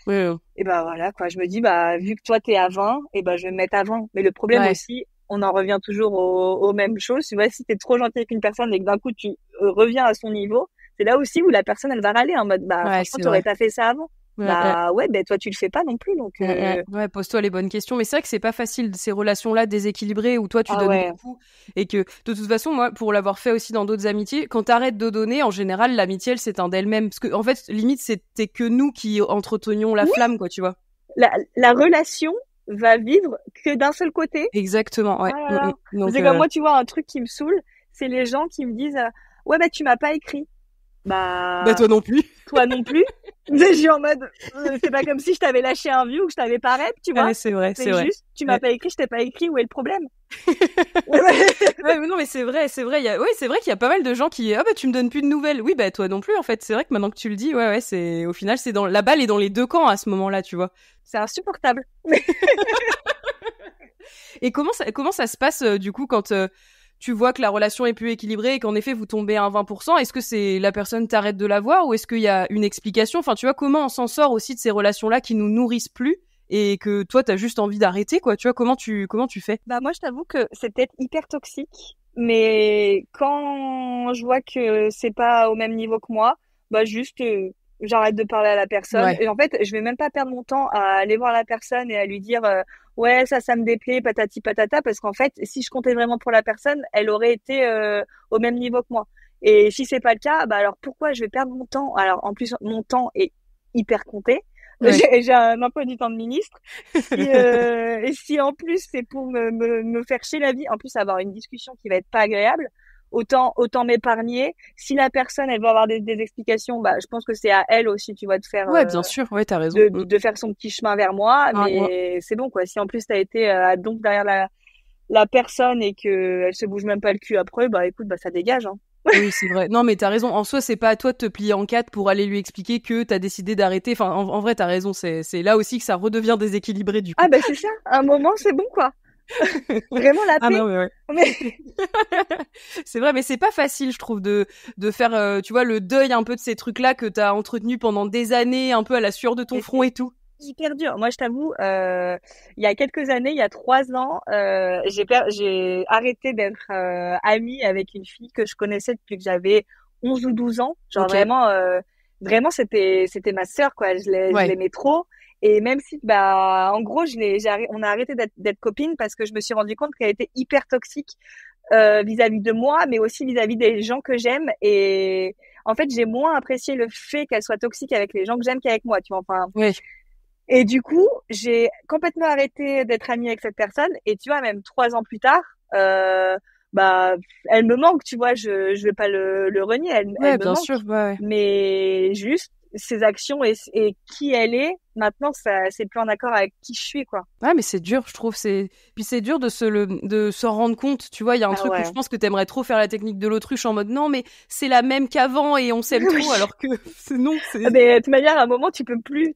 et voilà, quoi. Je me dis, vu que toi, t'es à 20, je vais me mettre à 20. Mais le problème aussi, on en revient toujours aux mêmes choses. Tu vois, si t'es trop gentil avec une personne et que d'un coup, tu reviens à son niveau, c'est là aussi où la personne, elle va râler en mode, franchement, t'aurais pas fait ça avant. Toi, tu le fais pas non plus, donc. Pose-toi les bonnes questions. Mais c'est vrai que c'est pas facile, ces relations-là déséquilibrées où toi, tu donnes beaucoup. Et que, de toute façon, moi, pour l'avoir fait aussi dans d'autres amitiés, quand t'arrêtes de donner, en général, l'amitié, elle s'éteint d'elle-même. Parce que, en fait, limite, c'était que nous qui entretenions la flamme, quoi, tu vois. La relation va vivre que d'un seul côté. Exactement, ouais. Donc, c'est comme moi, tu vois, un truc qui me saoule, c'est les gens qui me disent, tu m'as pas écrit. Toi non plus. Toi non plus. Je suis en mode, c'est pas comme si je t'avais lâché un view ou que je t'avais pas rep, tu vois. Ouais, c'est vrai, c'est juste, tu m'as pas écrit, je t'ai pas écrit, où est le problème? Mais non, mais c'est vrai, c'est vrai qu'il y a pas mal de gens qui, tu me donnes plus de nouvelles. Oui, toi non plus, en fait. C'est vrai que maintenant que tu le dis, c'est, au final, la balle est dans les deux camps à ce moment-là, tu vois. C'est insupportable. Et comment ça se passe, du coup, quand, tu vois que la relation est plus équilibrée et qu'en effet vous tombez à un 20%, est-ce que c'est la personne t'arrête de la voir ou est-ce qu'il y a une explication? Enfin, tu vois, comment on s'en sort aussi de ces relations-là qui nous nourrissent plus et que toi t'as juste envie d'arrêter, quoi? Tu vois, comment tu fais? Moi, je t'avoue que c'est peut-être hyper toxique, mais quand je vois que c'est pas au même niveau que moi, juste j'arrête de parler à la personne. Et en fait, je vais même pas perdre mon temps à aller voir la personne et à lui dire ouais, ça me déplaît, patati patata, parce qu'en fait, si je comptais vraiment pour la personne, elle aurait été au même niveau que moi. Et si c'est pas le cas, alors pourquoi je vais perdre mon temps? Alors en plus, mon temps est hyper compté. J'ai un emploi du temps de ministre. Et si en plus c'est pour me faire chier la vie, en plus avoir une discussion qui va être pas agréable, autant m'épargner. Si la personne elle va avoir des explications, je pense que c'est à elle aussi, tu vois, de faire. Bien sûr, t'as raison. De faire son petit chemin vers moi, mais c'est bon, quoi. Si en plus t'as été donc derrière la personne et que elle se bouge même pas le cul après, écoute, ça dégage, hein. Oui, c'est vrai. Non, mais t'as raison. En soi, c'est pas à toi de te plier en quatre pour aller lui expliquer que t'as décidé d'arrêter. Enfin, en vrai, t'as raison. C'est là aussi que ça redevient déséquilibré, du coup. C'est ça. À un moment, c'est bon, quoi. Vraiment la paix. Ah non, mais c'est vrai, mais c'est pas facile, je trouve, de faire, tu vois, le deuil un peu de ces trucs-là que t'as entretenus pendant des années, un peu à la sueur de ton front et tout. Hyper dur. Moi, je t'avoue, il y a quelques années, il y a 3 ans, j'ai arrêté d'être amie avec une fille que je connaissais depuis que j'avais 11 ou 12 ans. Genre vraiment, c'était ma sœur, quoi. Je l'aimais trop. Et même si, en gros, on a arrêté d'être copines parce que je me suis rendu compte qu'elle était hyper toxique vis-à-vis de moi, mais aussi vis-à-vis des gens que j'aime. Et en fait, j'ai moins apprécié le fait qu'elle soit toxique avec les gens que j'aime qu'avec moi, tu vois. Enfin. Oui. Et du coup, j'ai complètement arrêté d'être amie avec cette personne. Et tu vois, même 3 ans plus tard, elle me manque, tu vois. Je vais pas le renier. Elle me bien manque. sûr, Mais juste ses actions et qui elle est, maintenant, c'est plus en accord avec qui je suis, quoi. Ouais, mais c'est dur, je trouve. Puis c'est dur de se rendre compte. Tu vois, il y a un truc où je pense que t'aimerais trop faire la technique de l'autruche en mode non, mais c'est la même qu'avant et on s'aime trop, alors que non. Mais de toute manière, à un moment, tu peux plus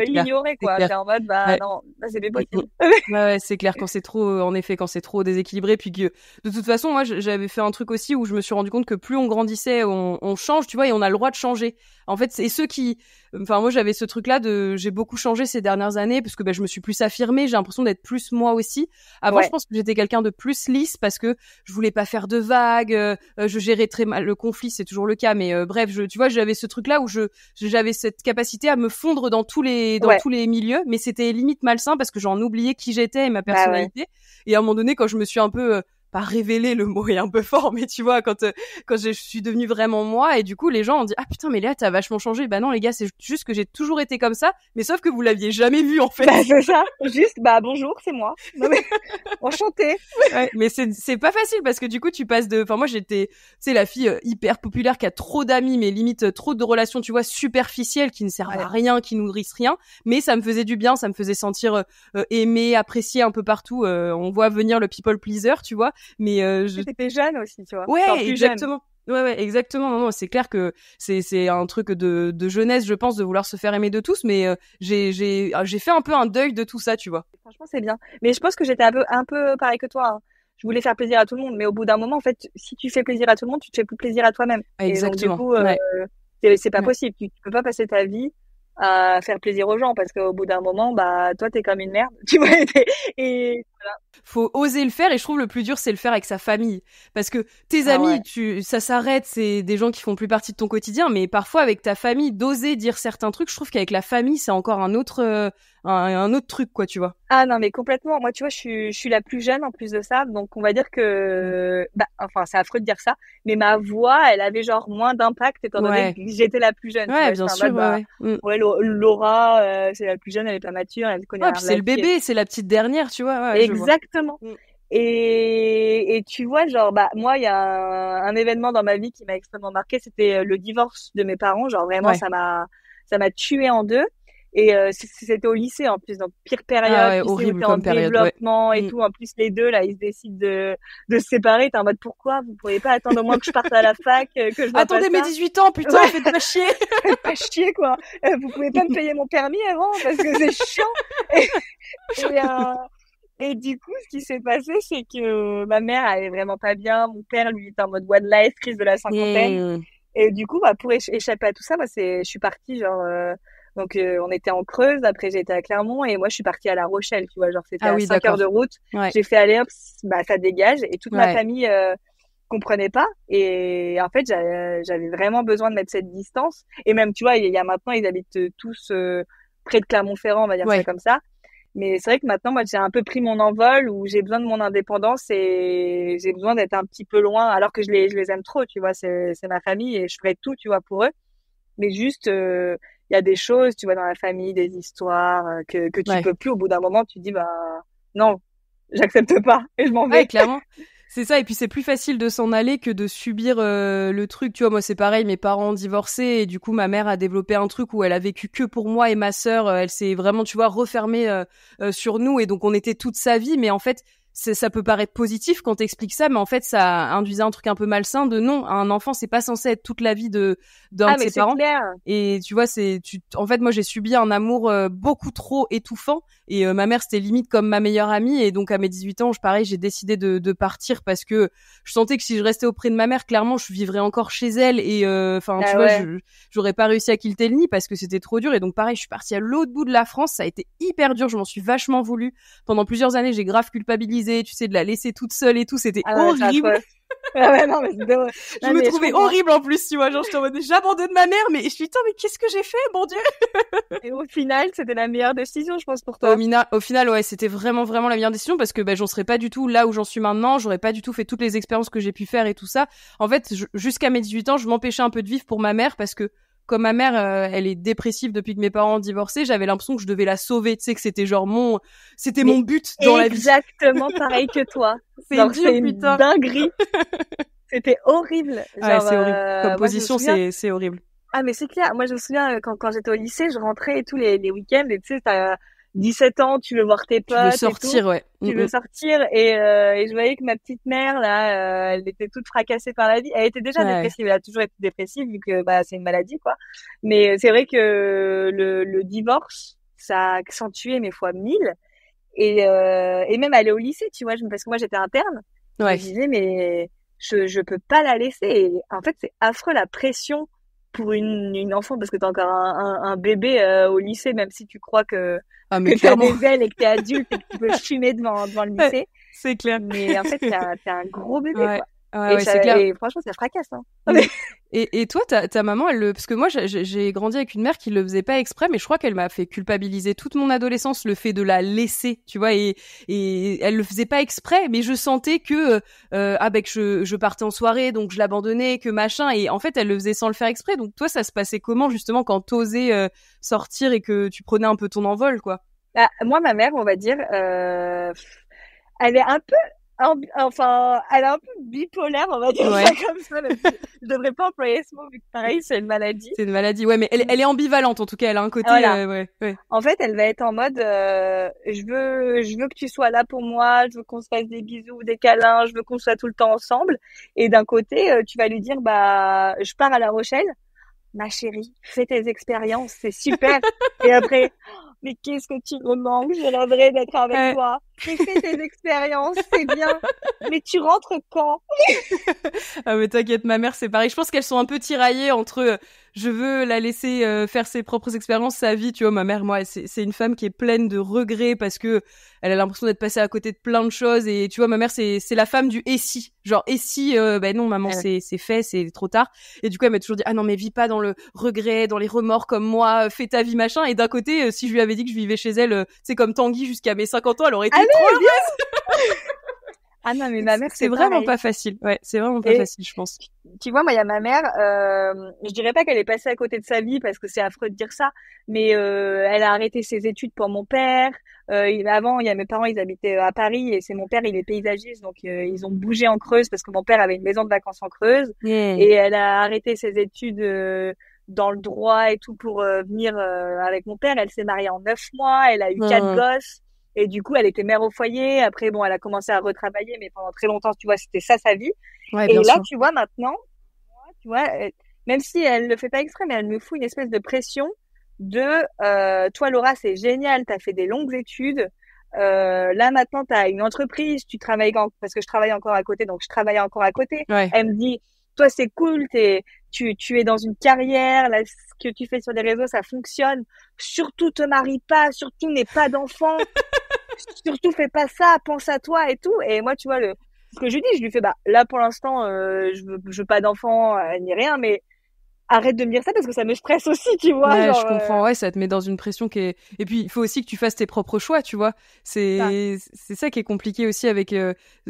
l'ignorer, quoi. T'es en mode, non, c'est plus possible. Ouais, c'est clair. Quand c'est trop déséquilibré, puis que de toute façon, moi, j'avais fait un truc aussi où je me suis rendu compte que plus on grandissait, on change, tu vois, et on a le droit de changer. En fait, c'est ceux qui, enfin, moi, j'avais ce truc-là j'ai beaucoup changé ces dernières années parce que je me suis plus affirmée, j'ai l'impression d'être plus moi aussi. Avant, je pense que j'étais quelqu'un de plus lisse parce que je voulais pas faire de vagues, je gérais très mal le conflit, c'est toujours le cas, mais bref, tu vois, j'avais ce truc-là où j'avais cette capacité à me fondre dans tous les milieux, mais c'était limite malsain parce que j'en oubliais qui j'étais et ma personnalité. Et à un moment donné, quand je me suis un peu pas révéler, le mot est un peu fort, mais tu vois, quand je suis devenue vraiment moi, et du coup les gens ont dit ah putain mais Léa t'as vachement changé. Bah non les gars, c'est juste que j'ai toujours été comme ça, mais sauf que vous l'aviez jamais vu en fait. Bah c'est ça, juste bonjour, c'est moi. Non mais enchantée. Ouais, mais c'est pas facile parce que du coup tu passes enfin moi j'étais, tu sais, la fille hyper populaire qui a trop d'amis mais limite trop de relations, tu vois, superficielles qui ne servent à rien, qui nourrissent rien, mais ça me faisait du bien, ça me faisait sentir aimée, appréciée un peu partout. On voit venir le people pleaser, tu vois. Mais t'étais jeune aussi, tu vois. Ouais, exactement. Ouais, exactement. Non, c'est clair que c'est un truc de jeunesse, je pense, de vouloir se faire aimer de tous. Mais j'ai fait un peu un deuil de tout ça, tu vois. Franchement, c'est bien. Mais je pense que j'étais un peu pareil que toi. Hein. Je voulais faire plaisir à tout le monde, mais au bout d'un moment, en fait, si tu fais plaisir à tout le monde, tu te fais plus plaisir à toi-même. Exactement. Et donc, du coup, c'est pas possible. Tu peux pas passer ta vie à faire plaisir aux gens parce qu'au bout d'un moment, toi, t'es comme une merde. Tu vois, et voilà. Faut oser le faire, et je trouve le plus dur c'est le faire avec sa famille, parce que tes amis ça s'arrête, c'est des gens qui font plus partie de ton quotidien, mais parfois avec ta famille d'oser dire certains trucs, je trouve qu'avec la famille c'est encore un autre truc quoi, tu vois. Ah non mais complètement, moi tu vois je suis la plus jeune en plus de ça, donc on va dire que enfin c'est affreux de dire ça, mais ma voix elle avait genre moins d'impact étant donné que j'étais la plus jeune. Ouais, bien sûr. Ouais, Laura c'est la plus jeune, elle est pas mature, elle connaît rien. Puis c'est le bébé, c'est la petite dernière, tu vois. Ouais, exactement. Et tu vois genre moi il y a un événement dans ma vie qui m'a extrêmement marqué, c'était le divorce de mes parents, genre vraiment ça m'a tué en deux. Et c'était au lycée en plus, donc pire période, horrible en période, développement et tout. En plus les deux là, ils se décident de se séparer. T'es en mode pourquoi vous pourriez pas attendre au moins que je parte à la fac, que je attendez mes 18 ans, putain, faites pas chier. Faites pas chier quoi. Vous pouvez pas me payer mon permis avant parce que c'est chiant. Et du coup, ce qui s'est passé, c'est que ma mère allait vraiment pas bien. Mon père, lui, était en mode one life, crise de la cinquantaine. Et du coup, pour échapper à tout ça, je suis partie genre. Donc on était en Creuse, après j'ai été à Clermont et moi je suis partie à La Rochelle, tu vois, genre c'était à 5 heures de route. J'ai fait aller hop, ça dégage, et toute ma famille comprenait pas, et en fait j'avais vraiment besoin de mettre cette distance, et même tu vois, il y a maintenant ils habitent tous près de Clermont-Ferrand, on va dire ça comme ça. Mais c'est vrai que maintenant moi j'ai un peu pris mon envol où j'ai besoin de mon indépendance et j'ai besoin d'être un petit peu loin, alors que je les aime trop, tu vois, c'est ma famille et je ferai tout, tu vois, pour eux. Mais juste il y a des choses, tu vois, dans la famille, des histoires que tu peux plus. Au bout d'un moment, tu dis non, j'accepte pas et je m'en vais. Ouais, clairement. C'est ça, et puis c'est plus facile de s'en aller que de subir le truc. Tu vois, moi c'est pareil, mes parents ont divorcé et du coup ma mère a développé un truc où elle a vécu que pour moi et ma sœur. Elle s'est vraiment, tu vois, refermée sur nous, et donc on était toute sa vie, mais en fait ça peut paraître positif quand t'expliques ça, mais en fait ça induisait un truc un peu malsain de non, un enfant c'est pas censé être toute la vie d'un de ses parents. Clair. Et tu vois, en fait moi j'ai subi un amour beaucoup trop étouffant, et ma mère c'était limite comme ma meilleure amie, et donc à mes 18 ans pareil j'ai décidé de partir parce que je sentais que si je restais auprès de ma mère, clairement je vivrais encore chez elle, et tu vois, j'aurais pas réussi à quitter le nid parce que c'était trop dur. Et donc pareil, je suis partie à l'autre bout de la France, ça a été hyper dur, je m'en suis vachement voulu pendant plusieurs années, j'ai grave culpabilisé, tu sais, de la laisser toute seule et tout, c'était horrible. Non, mais je me trouvais horrible en plus, tu vois, genre j'étais en mode j'abandonne ma mère, mais je suis mais qu'est-ce que j'ai fait, mon Dieu. Et au final, c'était la meilleure décision, je pense, pour toi. Au final, ouais, c'était vraiment vraiment la meilleure décision, parce que j'en serais pas du tout là où j'en suis maintenant, j'aurais pas du tout fait toutes les expériences que j'ai pu faire et tout ça. En fait, jusqu'à mes 18 ans, je m'empêchais un peu de vivre pour ma mère, parce que comme ma mère, elle est dépressive depuis que mes parents ont divorcé, j'avais l'impression que je devais la sauver, tu sais, que c'était genre mon but dans la vie. Exactement pareil que toi. C'est une dinguerie. C'était horrible. Genre, c'est horrible. Comme position, c'est horrible. Ah, mais c'est clair. Moi, je me souviens, quand j'étais au lycée, je rentrais et tous les week-ends, et tu sais, t'as 17 ans, tu veux voir tes potes. Tu veux sortir, ouais. Tu veux sortir, et je voyais que ma petite mère, là, elle était toute fracassée par la vie. Elle était déjà dépressive. Elle a toujours été dépressive, vu que, c'est une maladie, quoi. Mais c'est vrai que le divorce, ça a accentué mes fois 1000. Et même aller au lycée, tu vois, parce que moi, j'étais interne. Je me disais, mais je peux pas la laisser. Et en fait, c'est affreux, la pression pour une enfant, parce que t'as encore un bébé au lycée, même si tu crois que t'as des ailes et que t'es adulte et que tu peux fumer devant le lycée. C'est clair. Mais en fait, t'es un gros bébé, quoi. Ouais, c'est clair. Et franchement, ça fracasse. Hein. Et toi, ta maman, parce que moi, j'ai grandi avec une mère qui le faisait pas exprès, mais je crois qu'elle m'a fait culpabiliser toute mon adolescence, le fait de la laisser, tu vois, et elle le faisait pas exprès, mais je sentais que que je partais en soirée, donc je l'abandonnais, que machin, et en fait, elle le faisait sans le faire exprès. Donc toi, ça se passait comment justement quand t'osais sortir et que tu prenais un peu ton envol, quoi? Bah, moi, ma mère, on va dire, elle est un peu, elle est un peu bipolaire, on va dire ça comme ça. Je devrais pas employer ce mot vu que pareil, c'est une maladie. C'est une maladie, ouais, mais elle est ambivalente en tout cas. Elle a un côté, voilà. ouais. En fait, elle va être en mode, je veux que tu sois là pour moi, je veux qu'on se fasse des bisous, des câlins, je veux qu'on soit tout le temps ensemble. Et d'un côté, tu vas lui dire, bah, je pars à La Rochelle. Ma chérie, fais tes expériences, c'est super. Et après, mais qu'est-ce que tu me manques, je rêverais d'être avec toi. Mais fais tes expériences, c'est bien. Mais tu rentres quand? Ah mais t'inquiète, ma mère c'est pareil. Je pense qu'elles sont un peu tiraillées entre je veux la laisser faire ses propres expériences, sa vie. Tu vois, ma mère, moi, c'est une femme qui est pleine de regrets parce que elle a l'impression d'être passée à côté de plein de choses. Et tu vois, ma mère, c'est la femme du et si. Genre, et si, ben non, maman, c'est fait, c'est trop tard. Et du coup, elle m'a toujours dit, ah non, mais vis pas dans le regret, dans les remords comme moi, fais ta vie, machin. Et d'un côté, si je lui avais dit que je vivais chez elle, c'est comme Tanguy jusqu'à mes 50 ans, elle aurait été trop heureuse. Ah non, mais ma mère, c'est vraiment pas facile. Ouais, c'est vraiment pas facile, je pense. Tu vois, moi, il y a ma mère, je dirais pas qu'elle est passée à côté de sa vie parce que c'est affreux de dire ça, mais elle a arrêté ses études pour mon père. Avant, il y a mes parents, ils habitaient à Paris et c'est mon père, il est paysagiste, donc ils ont bougé en Creuse parce que mon père avait une maison de vacances en Creuse. Et elle a arrêté ses études dans le droit et tout pour venir avec mon père. Elle s'est mariée en 9 mois, elle a eu 4 gosses. Et du coup, elle était mère au foyer. Après, bon, elle a commencé à retravailler, mais pendant très longtemps, tu vois, c'était ça sa vie. Ouais, et là, sûr. tu vois, maintenant, tu vois, même si elle le fait pas exprès, mais elle me fout une espèce de pression de toi, Laura, c'est génial, t'as fait des longues études. Là, maintenant, t'as une entreprise, tu travailles parce que je travaille encore à côté, donc je travaille encore à côté. Ouais. Elle me dit, toi, c'est cool, tu es dans une carrière, là, ce que tu fais sur les réseaux, ça fonctionne. Surtout, te marie pas, surtout, n'aie pas d'enfant. Surtout, fais pas ça, pense à toi et tout. Et moi, tu vois, ce que je lui dis, je lui fais, bah, là, pour l'instant, je veux pas d'enfant, ni rien, mais arrête de me dire ça parce que ça me stresse aussi, tu vois. Ouais, genre, je comprends. Ouais, ça te met dans une pression qui est. Et puis, il faut aussi que tu fasses tes propres choix, tu vois. C'est ça qui est compliqué aussi avec.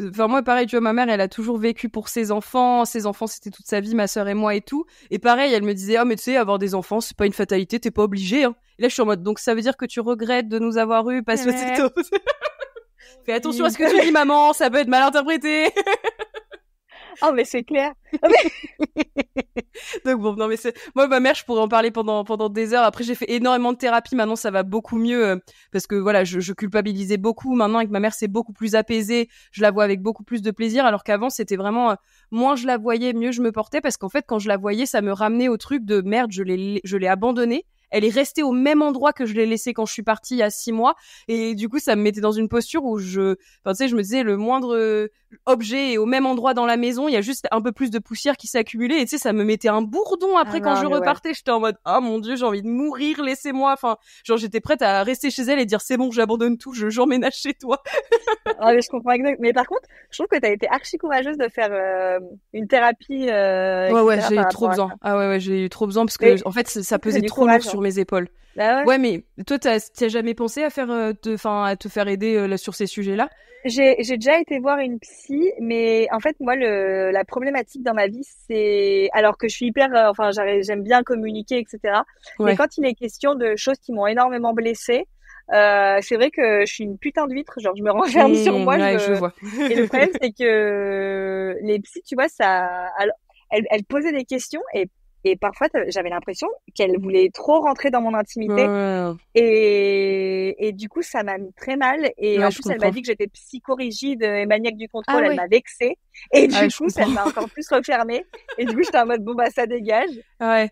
Enfin, moi, pareil, tu vois, ma mère, elle a toujours vécu pour ses enfants. Ses enfants, c'était toute sa vie, ma sœur et moi et tout. Et pareil, elle me disait, oh, mais tu sais, avoir des enfants, c'est pas une fatalité, t'es pas obligé. Hein. Et là, je suis en mode, donc ça veut dire que tu regrettes de nous avoir eu parce que c'est tôt. Fais attention à ce que tu dis, maman, ça peut être mal interprété. Oh, mais c'est clair. Donc bon, non mais moi ma mère, je pourrais en parler pendant des heures. Après j'ai fait énormément de thérapie, maintenant ça va beaucoup mieux parce que voilà, je culpabilisais beaucoup. Maintenant avec ma mère, c'est beaucoup plus apaisé, je la vois avec beaucoup plus de plaisir alors qu'avant c'était vraiment moins je la voyais, mieux je me portais parce qu'en fait quand je la voyais, ça me ramenait au truc de merde, je l'ai abandonnée. Elle est restée au même endroit que je l'ai laissée quand je suis partie il y a 6 mois. Et du coup, ça me mettait dans une posture où tu sais, je me disais, le moindre objet est au même endroit dans la maison. Il y a juste un peu plus de poussière qui s'est accumulée. Et tu sais, ça me mettait un bourdon après quand je repartais. J'étais en mode, ah mon Dieu, j'ai envie de mourir, laissez-moi. Enfin, genre, j'étais prête à rester chez elle et dire, c'est bon, j'abandonne tout, j'emménage chez toi. Ah, mais je comprends exactement. Mais par contre, je trouve que t'as été archi courageuse de faire une thérapie. Ouais, j'ai eu trop besoin. Ah ouais, j'ai eu trop besoin parce que en fait, ça pesait trop lourd sur mes épaules. Bah ouais, mais toi, t'as jamais pensé à faire, à te faire aider sur ces sujets-là? J'ai déjà été voir une psy, mais en fait, moi, la problématique dans ma vie, c'est, alors que je suis hyper, j'aime bien communiquer, etc. Ouais. Mais quand il est question de choses qui m'ont énormément blessée, c'est vrai que je suis une putain d'huître, genre je me renferme sur moi. Ouais, je vois. Et le problème, c'est que les psys, tu vois, elles posaient des questions et parfois, j'avais l'impression qu'elle voulait trop rentrer dans mon intimité. Et du coup, ça m'a mis très mal. Et en plus, elle m'a dit que j'étais psychorigide et maniaque du contrôle. Elle m'a vexée. Et du coup, ça m'a encore plus refermée. Et du coup, j'étais en mode, bon, bah, ça dégage. Ouais.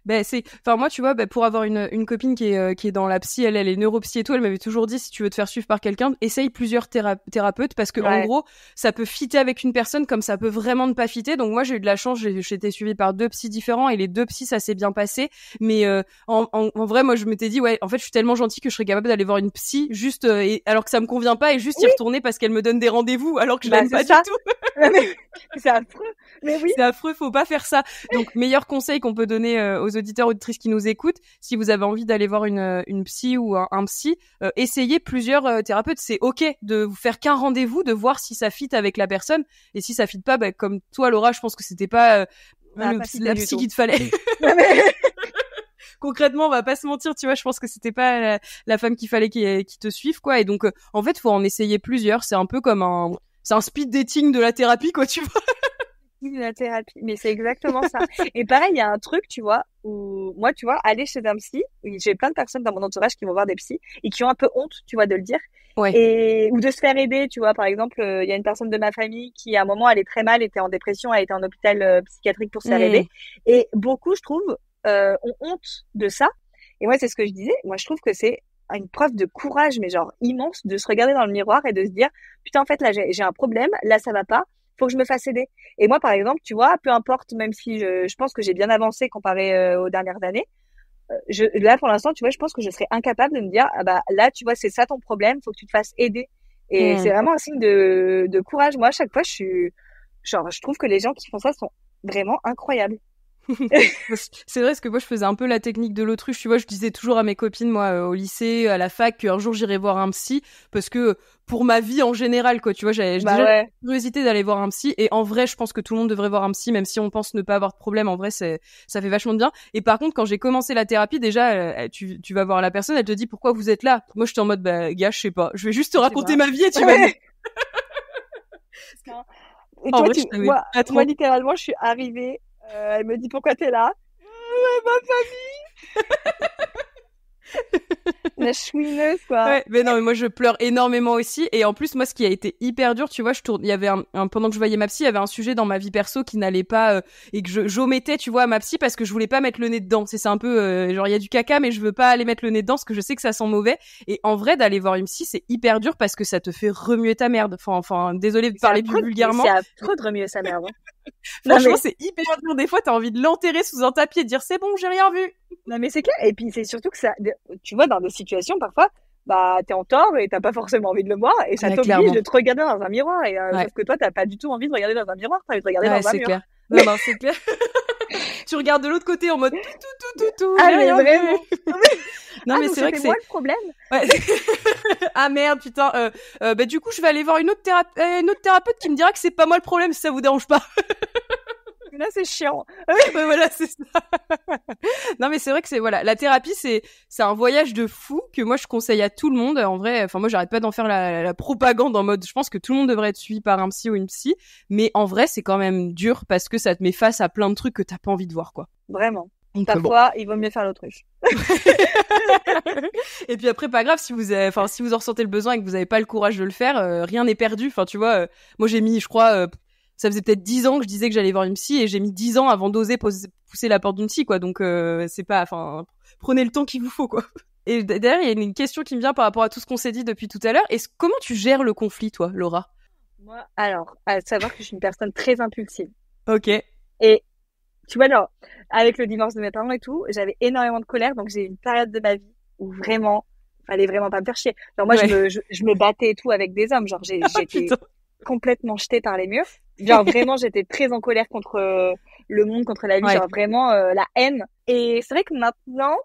enfin moi tu vois, pour avoir une copine qui est dans la psy, elle est neuropsy et tout, elle m'avait toujours dit si tu veux te faire suivre par quelqu'un, essaye plusieurs thérapeutes parce que en gros ça peut fitter avec une personne comme ça peut vraiment ne pas fitter. Donc moi j'ai eu de la chance, j'ai été suivie par 2 psys différents et les 2 psys ça s'est bien passé. Mais en vrai moi je m'étais dit en fait je suis tellement gentille que je serais capable d'aller voir une psy juste alors que ça me convient pas et juste y retourner parce qu'elle me donne des rendez-vous alors que je l'aime pas du tout. C'est affreux. Mais oui. C'est affreux, faut pas faire ça. Donc, meilleur conseil qu'on peut donner aux auditeurs auditrices qui nous écoutent, si vous avez envie d'aller voir une psy ou un psy, essayez plusieurs thérapeutes. C'est ok de vous faire qu'un rendez-vous, de voir si ça fit avec la personne. Et si ça fit pas, comme toi, Laura, je pense que c'était pas la psy qu'il te fallait. Concrètement, on va pas se mentir, tu vois, je pense que c'était pas la femme qu'il fallait qui te suive, quoi. Et donc, en fait, faut en essayer plusieurs. C'est un peu comme c'est un speed dating de la thérapie, quoi, tu vois. La thérapie, mais c'est exactement ça. Et pareil, il y a un truc, tu vois, où moi, tu vois, aller chez un psy, j'ai plein de personnes dans mon entourage qui vont voir des psys et qui ont un peu honte, tu vois, de le dire. Ouais. Ou de se faire aider, tu vois. Par exemple, il y a une personne de ma famille qui, à un moment, allait très mal, était en dépression, a été en hôpital psychiatrique pour se faire aider. Et beaucoup, je trouve, ont honte de ça. Et moi, c'est ce que je disais. Moi, je trouve que c'est une preuve de courage, mais genre immense, de se regarder dans le miroir et de se dire, putain, en fait, là, j'ai un problème, là, ça va pas. Faut que je me fasse aider. Et moi, par exemple, tu vois, peu importe, même si je pense que j'ai bien avancé comparé aux dernières années, là, pour l'instant, tu vois, je pense que je serais incapable de me dire, ah bah, là, tu vois, c'est ça ton problème, faut que tu te fasses aider. Et c'est vraiment un signe de courage. Moi, à chaque fois, je trouve que les gens qui font ça sont vraiment incroyables. C'est vrai, parce que moi je faisais un peu la technique de l'autruche, tu vois, je disais toujours à mes copines, moi au lycée, à la fac, qu'un jour j'irais voir un psy, parce que pour ma vie en général, quoi, tu vois, j'ai déjà la curiosité d'aller voir un psy, et en vrai je pense que tout le monde devrait voir un psy, même si on pense ne pas avoir de problème, en vrai ça fait vachement de bien. Et par contre, quand j'ai commencé la thérapie, déjà tu vas voir la personne, elle te dit pourquoi vous êtes là. Moi j'étais en mode gars, je sais pas, je vais juste te raconter ma vie et tu vas me... Et toi, moi littéralement je suis arrivée. Elle me dit pourquoi t'es là? Ma famille. La chouineuse, quoi. Ouais, mais non, mais moi je pleure énormément aussi. Et en plus, moi, ce qui a été hyper dur, tu vois, il y avait pendant que je voyais ma psy, il y avait un sujet dans ma vie perso qui n'allait pas et que j'omettais, tu vois, à ma psy parce que je voulais pas mettre le nez dedans. C'est un peu genre il y a du caca, mais je veux pas aller mettre le nez dedans parce que je sais que ça sent mauvais. Et en vrai, d'aller voir une psy, c'est hyper dur parce que ça te fait remuer ta merde. Enfin, désolé de parler plus vulgairement. C'est affreux de remuer sa merde. Franchement, c'est hyper dur. Des fois, t'as envie de l'enterrer sous un tapis et de dire c'est bon, j'ai rien vu. Non, mais c'est clair. Et puis, c'est surtout que ça, tu vois, dans des situations, parfois, t'es en tort et t'as pas forcément envie de le voir et ça t'oblige de te regarder dans un miroir. Et sauf que toi, t'as pas du tout envie de regarder dans un miroir, t'as envie de regarder dans un mur. Clair. Non, c'est clair. Tu regardes de l'autre côté en mode tout. Ah, mais vraiment. Non, mais c'est vrai que c'est moi le problème. Ouais. Ah merde, putain. Du coup, je vais aller voir une autre thérapeute qui me dira que c'est pas moi le problème si ça vous dérange pas. Là, c'est chiant. Ouais, voilà, c'est ça. Non, mais c'est vrai que la thérapie, c'est un voyage de fou que moi je conseille à tout le monde. En vrai, enfin moi j'arrête pas d'en faire la propagande en mode, je pense que tout le monde devrait être suivi par un psy ou une psy, mais en vrai c'est quand même dur parce que ça te met face à plein de trucs que t'as pas envie de voir, quoi. Vraiment. Donc, parfois, il vaut mieux faire l'autruche. Et puis après, pas grave, si vous en ressentez le besoin et que vous avez pas le courage de le faire, rien n'est perdu. Enfin, tu vois, moi j'ai mis, je crois, ça faisait peut-être 10 ans que je disais que j'allais voir une psy et j'ai mis 10 ans avant d'oser pousser la porte d'une psy, quoi. Donc, c'est pas, enfin, prenez le temps qu'il vous faut, quoi. Et d'ailleurs, il y a une question qui me vient par rapport à tout ce qu'on s'est dit depuis tout à l'heure. Comment tu gères le conflit, toi, Laura? Moi, alors, à savoir que je suis une personne très impulsive. Ok. Et, tu vois, alors, avec le divorce de mes parents et tout, j'avais énormément de colère, donc j'ai eu une période de ma vie où vraiment, fallait vraiment pas me faire chier. Genre, moi, je me battais et tout avec des hommes, genre, j'étais complètement jetée par les murs. Genre, vraiment, j'étais très en colère contre le monde, contre la vie, genre, vraiment, la haine. Et c'est vrai que maintenant,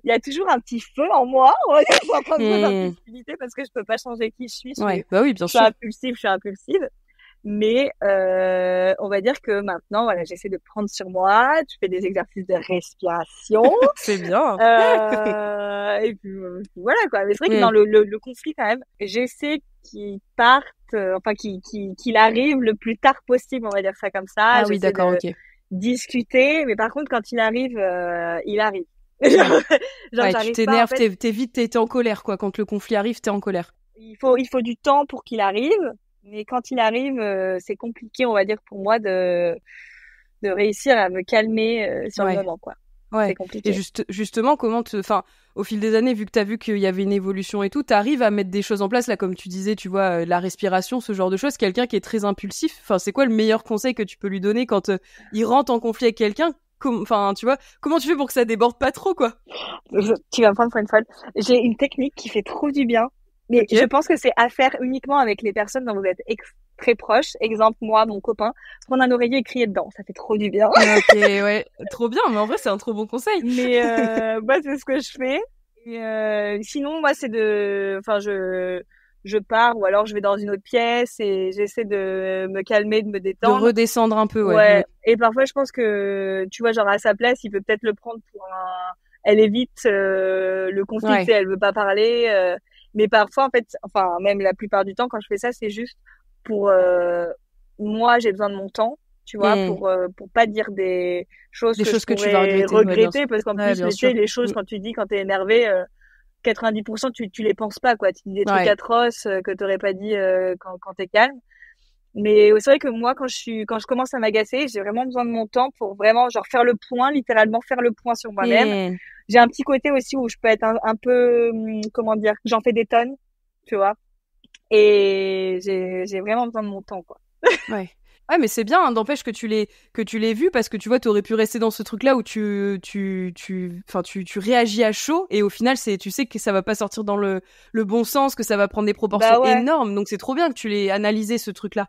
il y a toujours un petit feu en moi, on va dire, un peu d'impulsivité, parce que je peux pas changer qui je suis. Bah oui, bien sûr. Je suis impulsive. Mais on va dire que maintenant, voilà, j'essaie de prendre sur moi. Tu fais des exercices de respiration. C'est bien. Et puis voilà, quoi. Mais c'est vrai que dans le conflit, quand même, j'essaie qu'il parte, qu'il arrive le plus tard possible, on va dire ça comme ça. Ah oui, d'accord, ok. Discuter, mais par contre, quand il arrive, il arrive. Tu t'énerves, t'es en colère, quoi. Quand le conflit arrive, t'es en colère. Il faut du temps pour qu'il arrive. Mais quand il arrive, c'est compliqué, on va dire, pour moi de réussir à me calmer sur le moment, quoi. Ouais. C'est compliqué. Et justement, au fil des années, vu que t'as vu qu'il y avait une évolution et tout, t'arrives à mettre des choses en place, là, comme tu disais, tu vois, la respiration, ce genre de choses. Quelqu'un qui est très impulsif, enfin, c'est quoi le meilleur conseil que tu peux lui donner quand il rentre en conflit avec quelqu'un? Enfin, tu vois, comment tu fais pour que ça déborde pas trop, quoi? Tu vas me prendre pour une folle. J'ai une technique qui fait trop du bien, mais Ok. je pense que c'est à faire uniquement avec les personnes dont vous êtes très proches. Exemple, moi, mon copain, prendre un oreiller et crier dedans. Ça fait trop du bien. Ok, ouais, trop bien, mais en vrai, c'est un trop bon conseil. Mais moi, c'est ce que je fais. Et sinon, moi, enfin, je pars ou alors je vais dans une autre pièce et j'essaie de me calmer, de me De détendre. redescendre un peu, ouais. Ouais. Et parfois, je pense que, tu vois, genre à sa place, il peut peut-être le prendre pour un. Elle évite le conflit, Ouais. tu sais, elle veut pas parler. Mais parfois, en fait, enfin, même la plupart du temps, quand je fais ça, c'est juste pour moi, j'ai besoin de mon temps, tu vois, Hmm. pour pas dire des choses Des que je choses que tu vas pourrais regretter, ouais, bien sûr. regretter, parce qu'en Ouais, plus, bien sûr. les choses, quand tu dis, quand t'es énervé, 90%, tu les penses pas, quoi. Tu dis des trucs Ouais. atroces que t'aurais pas dit quand t'es calme. Mais c'est vrai que moi, quand je commence à m'agacer, j'ai vraiment besoin de mon temps pour vraiment, genre, faire le point, littéralement faire le point sur moi-même. Hmm. J'ai un petit côté aussi où je peux être un peu, comment dire, j'en fais des tonnes, tu vois. Et j'ai vraiment besoin de mon temps, quoi. Ouais. Ouais, mais c'est bien, hein, n'empêche que tu l'aies vu parce que tu vois, t'aurais pu rester dans ce truc-là où tu réagis à chaud et au final, tu sais que ça va pas sortir dans le bon sens, que ça va prendre des proportions Bah ouais. énormes. Donc c'est trop bien que tu l'aies analysé ce truc-là.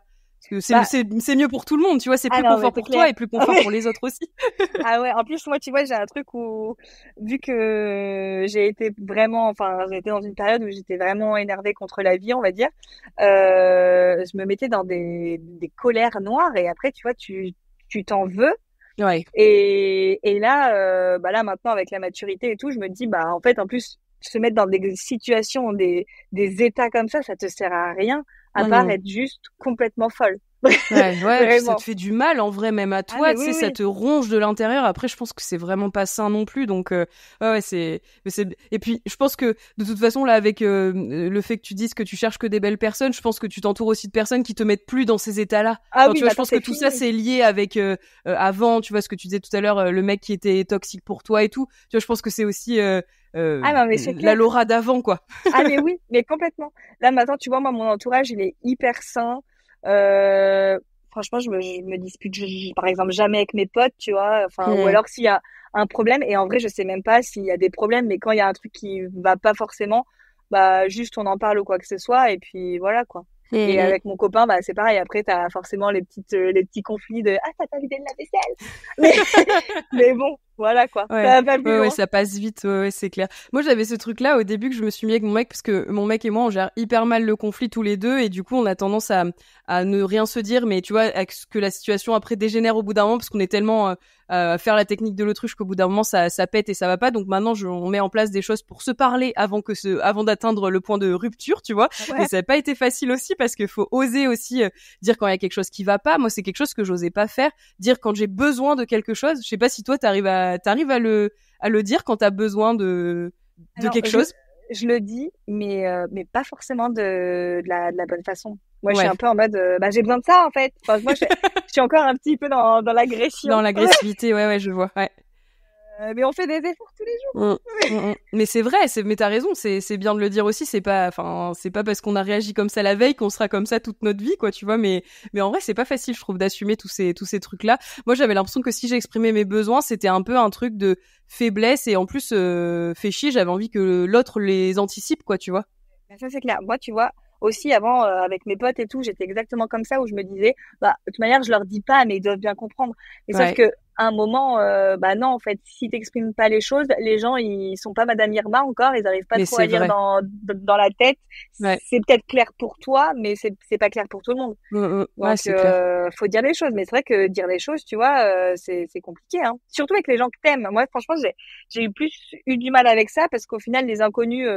Parce que Bah, c'est mieux pour tout le monde, tu vois, c'est ah plus non, mais confort c'est pour clair. toi et plus confort pour les autres aussi. Ah ouais, en plus, moi, tu vois, j'ai un truc où, vu que j'ai été vraiment, enfin, j'ai été dans une période où j'étais vraiment énervée contre la vie, on va dire, je me mettais dans des colères noires et après, tu vois, tu t'en veux. Ouais. Et là, bah là, maintenant, avec la maturité et tout, je me dis, bah, en fait, en plus, se mettre dans des situations, des états comme ça te sert à rien, à part Mhm. être juste complètement folle. Ouais, puis ça te Vraiment. fait du mal en vrai, même à Ah, toi, mais tu sais, oui, ça oui. te ronge de l'intérieur. Après, je pense que c'est vraiment pas sain non plus. Donc, ouais, et puis, je pense que de toute façon, là, avec le fait que tu dises que tu cherches que des belles personnes, je pense que tu t'entoures aussi de personnes qui te mettent plus dans ces états-là. Ah Enfin, oui, tu vois, je maintenant, pense que c'est tout ça, fini. c'est lié avec avant, tu vois, ce que tu disais tout à l'heure, le mec qui était toxique pour toi et tout. Tu vois, je pense que c'est aussi Ah non, mais c'est la clair. Laura d'avant, quoi. Ah mais oui, mais complètement. Là maintenant, tu vois, moi, mon entourage, il est hyper sain. Franchement, je me dispute, par exemple, jamais avec mes potes, tu vois. Enfin, ou Hmm. alors s'il y a un problème, et en vrai, je sais même pas s'il y a des problèmes, mais quand il y a un truc qui va pas forcément, bah juste on en parle ou quoi que ce soit, et puis voilà quoi. Hmm, Et hmm. avec mon copain, bah c'est pareil. Après, t'as forcément les petits conflits de ah t'as pas vidé de la vaisselle. Mais mais bon, voilà quoi. Ouais, Ça va pas plus ouais, loin. ça passe vite, ouais, c'est clair. Moi, j'avais ce truc-là au début que je me suis mis avec mon mec, parce que mon mec et moi, on gère hyper mal le conflit tous les deux, et du coup, on a tendance à ne rien se dire, mais tu vois, que la situation après dégénère au bout d'un moment, parce qu'on est tellement à faire la technique de l'autruche qu'au bout d'un moment, ça pète et ça va pas. Donc maintenant, on met en place des choses pour se parler avant d'atteindre le point de rupture, tu vois. Mais Ouais. ça n'a pas été facile aussi, parce qu'il faut oser aussi dire quand il y a quelque chose qui va pas. Moi, c'est quelque chose que j'osais pas faire. Dire quand j'ai besoin de quelque chose. Je sais pas si toi, t'arrives à le dire quand t'as besoin de Alors, quelque chose. je le dis, mais pas forcément de la bonne façon. Moi, je suis un Ouais. peu en mode, bah, j'ai besoin de ça, en fait. Enfin, moi, je suis encore un petit peu dans Dans l'agression. l'agressivité, ouais, je vois. Ouais. Mais on fait des efforts tous les jours. Mm. Mm. Mais c'est vrai, mais t'as raison, c'est bien de le dire aussi, c'est pas parce qu'on a réagi comme ça la veille qu'on sera comme ça toute notre vie, quoi, tu vois, mais en vrai, c'est pas facile, je trouve, d'assumer tous ces trucs-là. Moi, j'avais l'impression que si j'exprimais mes besoins, c'était un peu un truc de faiblesse et en plus, fait chier, j'avais envie que l'autre les anticipe, quoi, tu vois. Ben, ça, c'est clair. Moi, tu vois, aussi avant, avec mes potes et tout, j'étais exactement comme ça où je me disais, bah, de toute manière, je leur dis pas, mais ils doivent bien comprendre. Mais sauf Ouais, que, à un moment, bah non, en fait, si t'exprimes pas les choses, les gens, ils sont pas Madame Irma encore, ils arrivent pas mais trop à c'est lire vrai. dans la tête. Ouais. C'est peut-être clair pour toi, mais c'est pas clair pour tout le monde. Ouais, Donc, c'est clair. faut dire les choses. Mais c'est vrai que dire les choses, tu vois, c'est compliqué, hein. Surtout avec les gens que t'aimes. Moi, franchement, j'ai eu du mal avec ça parce qu'au final, les inconnus,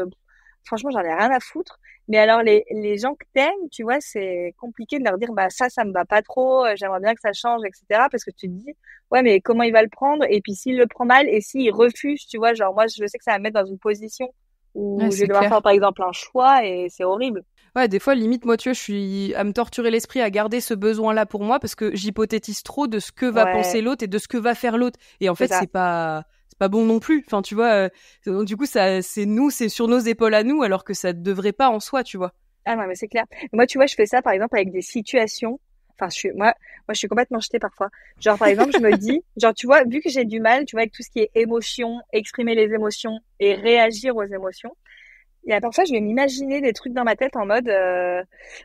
franchement, j'en ai rien à foutre. Mais alors, les gens que t'aimes, tu vois, c'est compliqué de leur dire, bah, ça me va pas trop, j'aimerais bien que ça change, etc. Parce que tu te dis, ouais, mais comment il va le prendre? Et puis, s'il le prend mal et s'il refuse, tu vois, genre, moi, je sais que ça va me mettre dans une position Ouais, où je vais c'est devoir faire, clair. par exemple, un choix et c'est horrible. Ouais, des fois, limite, moi, tu vois, je suis à me torturer l'esprit, à garder ce besoin-là pour moi parce que j'hypothétise trop de ce que va penser Ouais, l'autre et de ce que va faire l'autre. Et en c'est fait, ça. c'est pas pas bon non plus. Enfin, tu vois, donc, du coup, c'est sur nos épaules à nous, alors que ça devrait pas en soi, tu vois. Ah non, mais c'est clair. Moi, tu vois, je fais ça, par exemple, avec des situations. Enfin, moi, je suis complètement jetée parfois. Genre, par exemple, je me dis, genre, tu vois, vu que j'ai du mal, tu vois, avec tout ce qui est émotion, exprimer les émotions et réagir aux émotions, et à part ça, je vais m'imaginer des trucs dans ma tête en mode,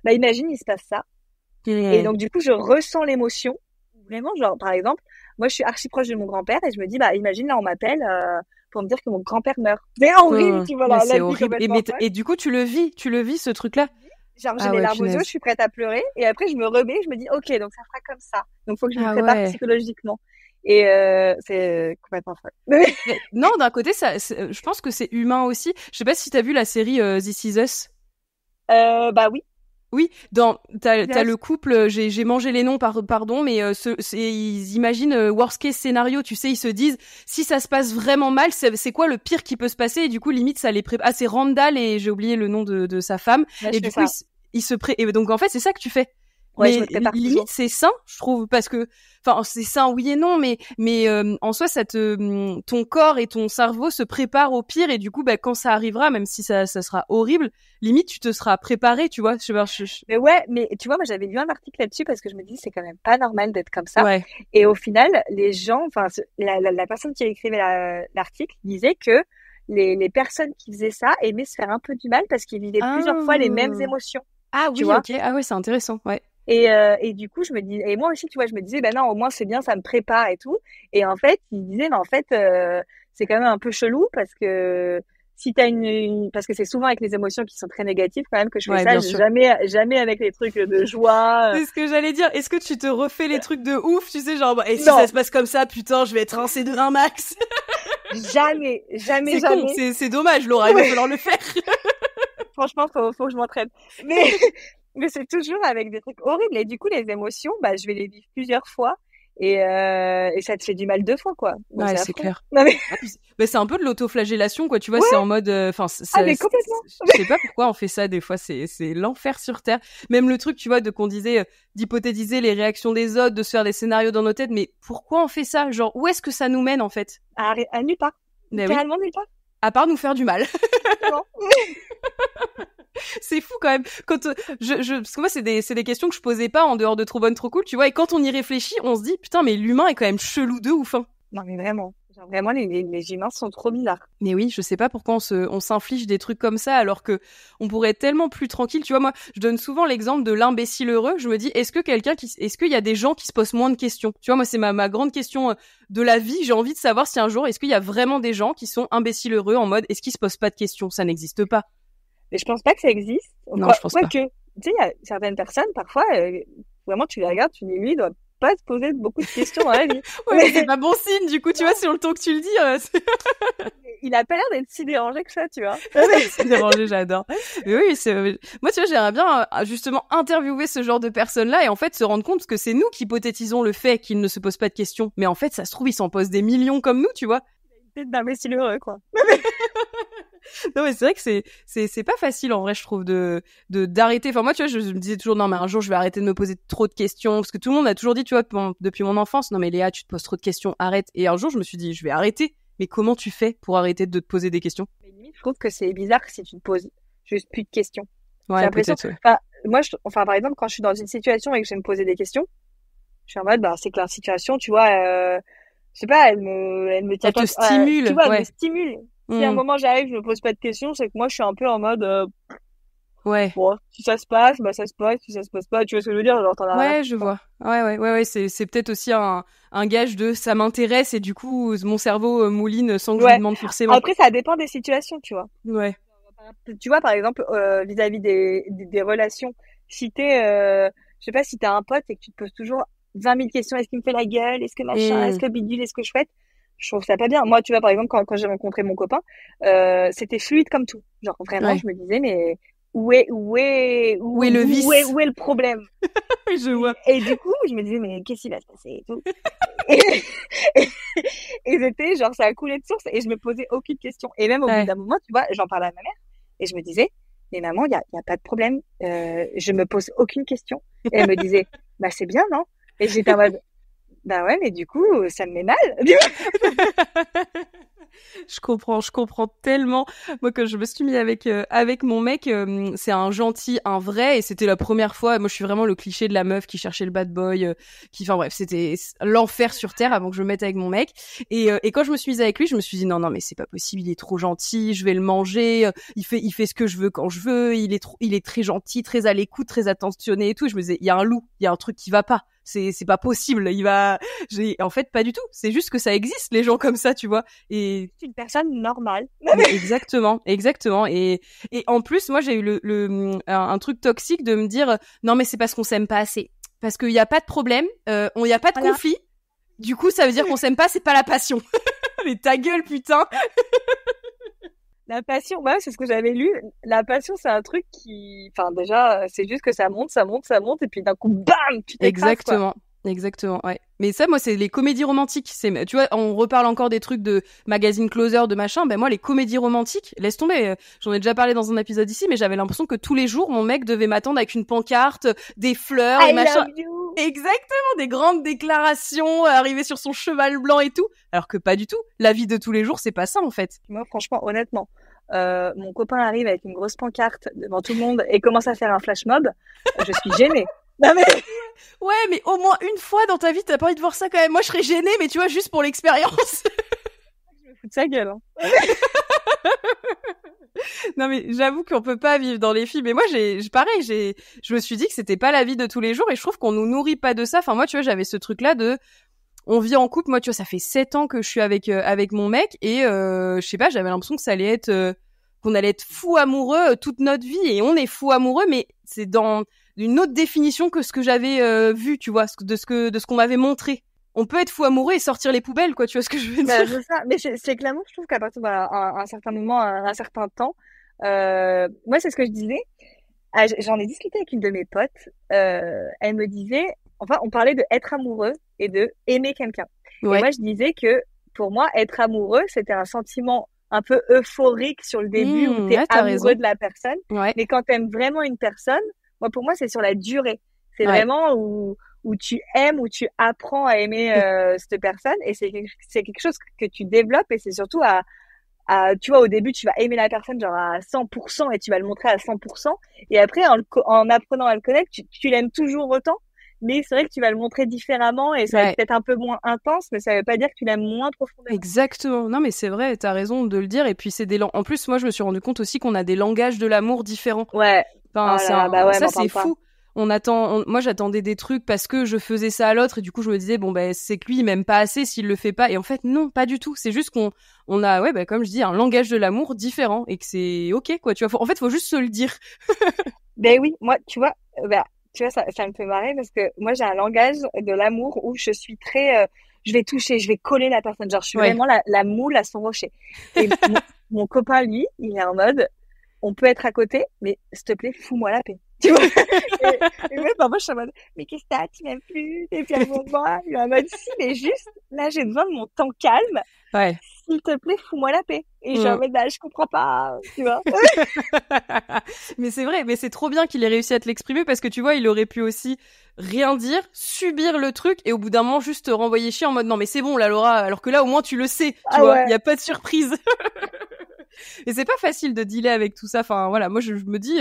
imagine, il se passe ça. Et donc, du coup, je ressens l'émotion. Vraiment, genre, par exemple, moi, je suis archi proche de mon grand-père et je me dis, imagine, là, on m'appelle pour me dire que mon grand-père meurt. C'est horrible, tu vois, c'est la vie horrible. complètement folle. Et du coup, tu le vis, ce truc-là? Genre, j'ai les larmes aux yeux, je suis prête à pleurer. Et après, je me remets, je me dis, OK, donc ça fera comme ça. Donc, faut que je me prépare psychologiquement. Et c'est complètement folle. Non, d'un côté, je pense que c'est humain aussi. Je sais pas si t'as vu la série This Is Us. Oui. Oui, t'as le couple, j'ai mangé les noms, pardon, mais ils imaginent worst case scénario, tu sais, ils se disent si ça se passe vraiment mal, c'est quoi le pire qui peut se passer, et du coup limite ça les prépare. Ah, c'est Randall et j'ai oublié le nom de sa femme, et du coup et donc en fait c'est ça que tu fais. Ouais, mais limite c'est sain, je trouve, parce que enfin c'est sain oui et non, mais en soi ton corps et ton cerveau se préparent au pire, et du coup quand ça arrivera, même si ça sera horrible, limite tu te seras préparé, tu vois. Mais ouais, mais tu vois, moi j'avais lu un article là-dessus parce que je me dis c'est quand même pas normal d'être comme ça. Ouais. Et au final, les gens, enfin la personne qui écrivait l'article disait que les personnes qui faisaient ça aimaient se faire un peu du mal parce qu'ils vivaient plusieurs fois les mêmes émotions. Ah oui, ok. Ah ouais, c'est intéressant, ouais. Et du coup, je me dis, et moi aussi, tu vois, je me disais, non, au moins c'est bien, ça me prépare et tout. Et en fait, il disait, mais en fait, c'est quand même un peu chelou parce que si t'as parce que c'est souvent avec les émotions qui sont très négatives quand même que je fais ça, jamais avec les trucs de joie. C'est ce que j'allais dire. Est-ce que tu te refais les trucs de ouf, tu sais, genre, et si ça se passe comme ça, putain, je vais être rincé de un max. Jamais. Con, c'est dommage, Laura, il va falloir le faire. Franchement, faut que je m'entraîne. Mais c'est toujours avec des trucs horribles. Et du coup, les émotions, je vais les vivre plusieurs fois. Et ça te fait du mal 2 fois, quoi. Donc, ouais, c'est clair. Non, mais... c'est un peu de l'autoflagellation, quoi. Tu vois, c'est en mode, mais complètement. Je sais pas pourquoi on fait ça, des fois. C'est l'enfer sur Terre. Même le truc, tu vois, qu'on disait, d'hypothétiser les réactions des autres, de se faire des scénarios dans nos têtes. Mais pourquoi on fait ça? Genre, où est-ce que ça nous mène, en fait? À nulle part. Littéralement nulle part. À part nous faire du mal. C'est fou quand même. Quand parce que moi c'est des questions que je posais pas en dehors de Trop bonne trop cool, tu vois. Et quand on y réfléchit, on se dit putain, mais l'humain est quand même chelou de ouf. Hein. Non mais vraiment, genre, vraiment les humains sont trop bizarres. Mais oui, je sais pas pourquoi on s'inflige des trucs comme ça alors que on pourrait être tellement plus tranquille. Tu vois, moi je donne souvent l'exemple de l'imbécile heureux. Je me dis est-ce qu'il y a des gens qui se posent moins de questions? Tu vois, moi c'est ma grande question de la vie. J'ai envie de savoir si un jour est-ce qu'il y a vraiment des gens qui sont imbéciles heureux en mode est-ce qu'ils se posent pas de questions? Ça n'existe pas. Mais je pense pas que ça existe. Non, je pense pas. Tu sais, il y a certaines personnes, parfois, vraiment, tu les regardes, tu dis, lui, il doit pas se poser beaucoup de questions dans la vie. Ouais, mais c'est pas bon signe, du coup, tu vois, sur le ton que tu le dis. Il a pas l'air d'être si dérangé que ça, tu vois. C'est dérangé, j'adore. Mais oui, moi, tu vois, j'aimerais bien, justement, interviewer ce genre de personnes-là et en fait, se rendre compte que c'est nous qui hypothétisons le fait qu'ils ne se posent pas de questions. Mais en fait, ça se trouve, ils s'en posent des millions comme nous, tu vois. C'est d'imbécile heureux, quoi. Non mais c'est vrai que c'est pas facile en vrai, je trouve, d'arrêter. Enfin moi tu vois, je me disais toujours non mais un jour je vais arrêter de me poser trop de questions parce que tout le monde a toujours dit, tu vois, depuis mon enfance, non mais Léa, tu te poses trop de questions, arrête. Et un jour je me suis dit je vais arrêter. Mais comment tu fais pour arrêter de te poser des questions? Mais limite, je trouve que c'est bizarre si tu te poses juste plus de questions. Ouais, peut-être. Ouais. Enfin, moi par exemple quand je suis dans une situation et que je vais me poser des questions, je suis en mode c'est que la situation, tu vois, je sais pas, elle me tient, elle te stimule, tu vois, ouais. Elle me stimule. Si à un moment j'arrive, je me pose pas de questions, c'est que moi je suis un peu en mode ouais. Bon, si ça se passe, ça se passe, si ça se passe pas, tu vois ce que je veux dire, genre t'en as rien. Ouais, je vois. Ouais, c'est peut-être aussi un gage de ça m'intéresse et du coup mon cerveau mouline sans que je lui demande forcément. Après ça dépend des situations, tu vois. Ouais. Tu vois par exemple vis-à-vis des relations, si t'es je sais pas, si t'as un pote et que tu te poses toujours 20 000 questions, est-ce qu'il me fait la gueule, est-ce que machin, est-ce que bidule, est-ce que chouette, je trouve ça pas bien. Moi, tu vois, par exemple, quand j'ai rencontré mon copain, c'était fluide comme tout. Genre, vraiment, je me disais, mais où est le vice? Où est le problème? Je vois. Et du coup, je me disais, mais qu'est-ce qui va se passer et tout? et c'était, genre, ça a coulé de source et je me posais aucune question. Et même au bout d'un moment, tu vois, j'en parlais à ma mère et je me disais, mais maman, il y a pas de problème. Je me pose aucune question. Et elle me disait, c'est bien, non? Et j'étais en mode, ouais, mais du coup, ça me met mal. Je comprends tellement. Moi, quand je me suis mis avec mon mec, c'est un gentil, un vrai, et c'était la première fois. Moi, je suis vraiment le cliché de la meuf qui cherchait le bad boy, enfin bref, c'était l'enfer sur terre avant que je me mette avec mon mec. Et quand je me suis mise avec lui, je me suis dit non, mais c'est pas possible, il est trop gentil, je vais le manger, il fait ce que je veux quand je veux, il est très gentil, très à l'écoute, très attentionné et tout. Et je me disais, il y a un loup, il y a un truc qui va pas. C'est pas possible. En fait, pas du tout. C'est juste que ça existe, les gens comme ça, tu vois. Et c'est une personne normale. Exactement. Et en plus, moi, j'ai eu un truc toxique de me dire, non, mais c'est parce qu'on s'aime pas assez. Parce qu'il y a pas de problème, il y a pas de conflit. Du coup, ça veut dire qu'on s'aime pas, c'est pas la passion. Mais ta gueule, putain. La passion, c'est ce que j'avais lu. La passion, c'est un truc qui, enfin, déjà, c'est juste que ça monte, et puis d'un coup, bam, tu t'écrases, quoi. Exactement, ouais. Mais ça, moi, c'est les comédies romantiques. Tu vois, on reparle encore des trucs de magazine closer, de machin. Ben moi, les comédies romantiques, laisse tomber. J'en ai déjà parlé dans un épisode ici, mais j'avais l'impression que tous les jours, mon mec devait m'attendre avec une pancarte, des fleurs, et machin. Love you. Exactement, des grandes déclarations, arriver sur son cheval blanc et tout. Alors que pas du tout. La vie de tous les jours, c'est pas ça, en fait. Moi, franchement, honnêtement, mon copain arrive avec une grosse pancarte devant tout le monde et commence à faire un flash mob. Je suis gênée. Non mais... Ouais, mais au moins une fois dans ta vie, t'as pas envie de voir ça quand même. Moi, je serais gênée, mais tu vois, juste pour l'expérience. Je me fous de sa gueule. Hein. Non, mais j'avoue qu'on peut pas vivre dans les films. Mais moi, je me suis dit que c'était pas la vie de tous les jours et je trouve qu'on nous nourrit pas de ça. Enfin, moi, tu vois, j'avais ce truc-là on vit en couple. Moi, tu vois, ça fait 7 ans que je suis avec mon mec et je sais pas, j'avais l'impression que ça allait être qu'on allait être fou amoureux toute notre vie et on est fou amoureux, mais c'est dans une autre définition que ce que j'avais vu, tu vois, de ce qu'on m'avait montré. On peut être fou amoureux et sortir les poubelles, quoi, tu vois ce que je veux dire. C'est ça. Mais c'est que l'amour, je trouve qu'à partir d'un certain moment, un certain temps, moi, c'est ce que je disais. J'en ai discuté avec une de mes potes. Elle me disait, enfin, on parlait de être amoureux et de aimer quelqu'un. Ouais. Et moi, je disais que pour moi, être amoureux, c'était un sentiment un peu euphorique sur le début où t'es amoureux de la personne. Ouais. Mais quand t'aimes vraiment une personne, pour moi, c'est sur la durée. C'est vraiment où tu aimes, où tu apprends à aimer cette personne. Et c'est quelque chose que tu développes et c'est surtout tu vois, au début, tu vas aimer la personne genre à 100% et tu vas le montrer à 100%. Et après, en apprenant à le connaître, tu l'aimes toujours autant. Mais c'est vrai que tu vas le montrer différemment et ça va être peut-être un peu moins intense, mais ça veut pas dire que tu l'aimes moins profondément. Exactement. Non, mais c'est vrai, t'as raison de le dire. Et puis, en plus, moi, je me suis rendu compte aussi qu'on a des langages de l'amour différents. Ouais. Enfin, ça, c'est fou. Moi, j'attendais des trucs parce que je faisais ça à l'autre et du coup, je me disais, c'est que lui, il m'aime pas assez s'il le fait pas. Et en fait, non, pas du tout. C'est juste qu'on a, comme je dis, un langage de l'amour différent et que c'est ok, quoi. Tu vois, en fait, faut juste se le dire. Ben oui, moi, tu vois, ça me fait marrer parce que moi, j'ai un langage de l'amour où je suis très, je vais toucher, je vais coller la personne. Genre, je suis vraiment la moule à son rocher. Et mon copain, lui, il est en mode, on peut être à côté, mais s'il te plaît, fous-moi la paix. Tu vois? et moi, je suis en mode, mais qu'est-ce que t'as? Tu m'aimes plus? Et puis, à un moment, il est en mode, si, mais juste, là, j'ai besoin de mon temps calme. Ouais. S'il te plaît, fous-moi la paix. Et je suis en mode, je comprends pas, tu vois. Mais c'est vrai, mais c'est trop bien qu'il ait réussi à te l'exprimer parce que tu vois, il aurait pu aussi rien dire, subir le truc et au bout d'un moment juste te renvoyer chier en mode, non, mais c'est bon, là, Laura, alors que là, au moins, tu le sais, tu vois, il y a pas de surprise. Et c'est pas facile de dealer avec tout ça. Enfin, voilà, moi, je me dis,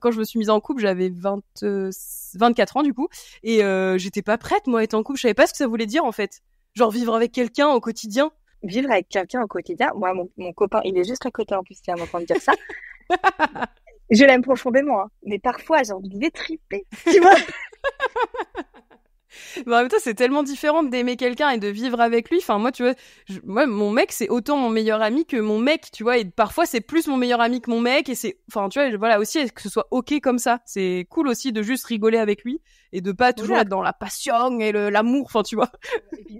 quand je me suis mise en couple, j'avais 24 ans, du coup, et j'étais pas prête, moi, à être en couple. Je savais pas ce que ça voulait dire, en fait. Genre, vivre avec quelqu'un au quotidien. Vivre avec quelqu'un au quotidien. Moi, mon copain, il est juste à côté, en plus, il m'entend dire ça. Je l'aime profondément, hein. Mais parfois, j'ai envie d'étriper, tu vois. Mais en même temps, c'est tellement différent d'aimer quelqu'un et de vivre avec lui. Enfin, moi, tu vois, moi, mon mec, c'est autant mon meilleur ami que mon mec, tu vois. Et parfois, c'est plus mon meilleur ami que mon mec. Et enfin, tu vois, voilà, aussi, que ce soit ok comme ça. C'est cool aussi de juste rigoler avec lui et de pas toujours être dans la passion et l'amour, enfin, tu vois.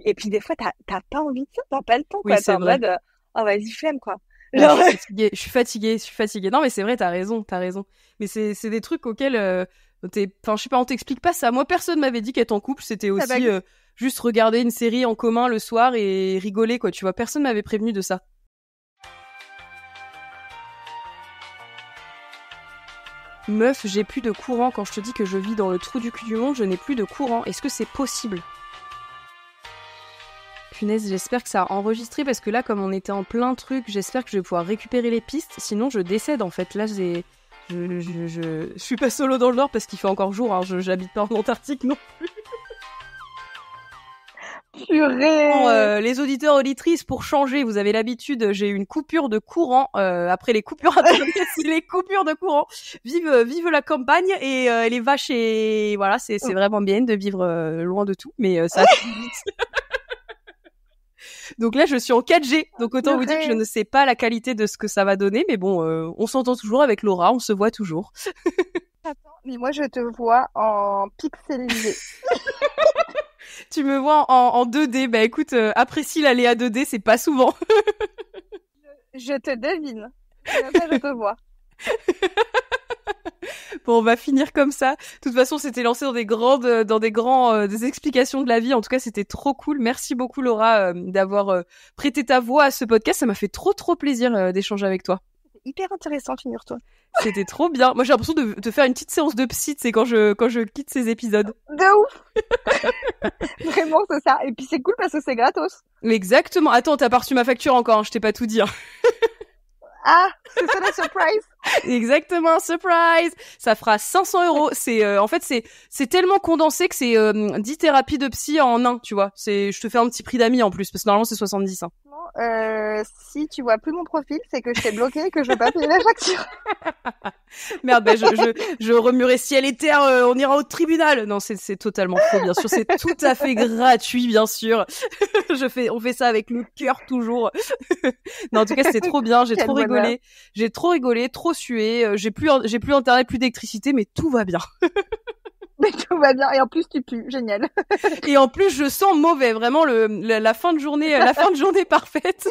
Et puis, des fois, t'as pas envie de ça, t'as pas le temps, quoi. Oui, t'es en mode, oh, vas-y, flemme, quoi. Genre... je suis fatiguée. Non, mais c'est vrai, t'as raison. Mais c'est des trucs auxquels, enfin, je sais pas, on t'explique pas ça. Moi, personne m'avait dit qu'être en couple, c'était aussi juste regarder une série en commun le soir et rigoler, quoi. Tu vois, personne m'avait prévenu de ça. Meuf, j'ai plus de courant. Quand je te dis que je vis dans le trou du cul du monde, je n'ai plus de courant. Est-ce que c'est possible ? punaise, j'espère que ça a enregistré parce que là, comme on était en plein truc, j'espère que je vais pouvoir récupérer les pistes. Sinon, je décède en fait. Là, je suis pas solo dans le Nord parce qu'il fait encore jour. Hein. J'habite pas en Antarctique non plus. Purée. Les auditeurs auditrices, pour changer, vous avez l'habitude, j'ai eu une coupure de courant. Après les coupures internet, c'est les coupures de courant. Vive la campagne et les vaches et voilà, c'est vraiment bien de vivre loin de tout, mais ça. Donc là, je suis en 4G, donc autant vous dire que je ne sais pas la qualité de ce que ça va donner, mais bon, on s'entend toujours avec Laura, on se voit toujours. Attends, mais moi je te vois en pixelisé. Tu me vois en 2D, bah écoute, apprécie l'aléa 2D, c'est pas souvent. Je te devine, je te vois. Bon, on va finir comme ça. De toute façon, c'était lancé dans des explications de la vie. En tout cas, c'était trop cool. Merci beaucoup, Laura, d'avoir prêté ta voix à ce podcast. Ça m'a fait trop plaisir d'échanger avec toi. C'était hyper intéressant, figure-toi. C'était trop bien. Moi, j'ai l'impression de faire une petite séance de psy, c'est quand je quitte ces épisodes. De ouf. Vraiment, c'est ça. Et puis c'est cool parce que c'est gratos. Exactement. Attends, t'as pas reçu ma facture encore, hein, je t'ai pas tout dit. Hein. Ah, c'est ça la surprise. Exactement, surprise. Ça fera 500 €. C'est en fait c'est tellement condensé que c'est 10 thérapies de psy en un, tu vois. Je te fais un petit prix d'amis en plus parce que normalement c'est 70. Hein. Si tu vois plus mon profil, c'est que je t'ai bloqué et que je veux pas payer la facture. Merde, bah, je remuerai ciel et terre, on ira au tribunal. Non, c'est totalement faux, bien sûr. C'est tout à fait gratuit, bien sûr. On fait ça avec le cœur toujours. Non, en tout cas, c'était trop bien. J'ai trop rigolé. J'ai trop rigolé, trop sué. J'ai plus internet, plus d'électricité, mais tout va bien. Mais tout va bien. Et en plus, tu pues. Génial. Et en plus, je sens mauvais. Vraiment, la fin de journée parfaite.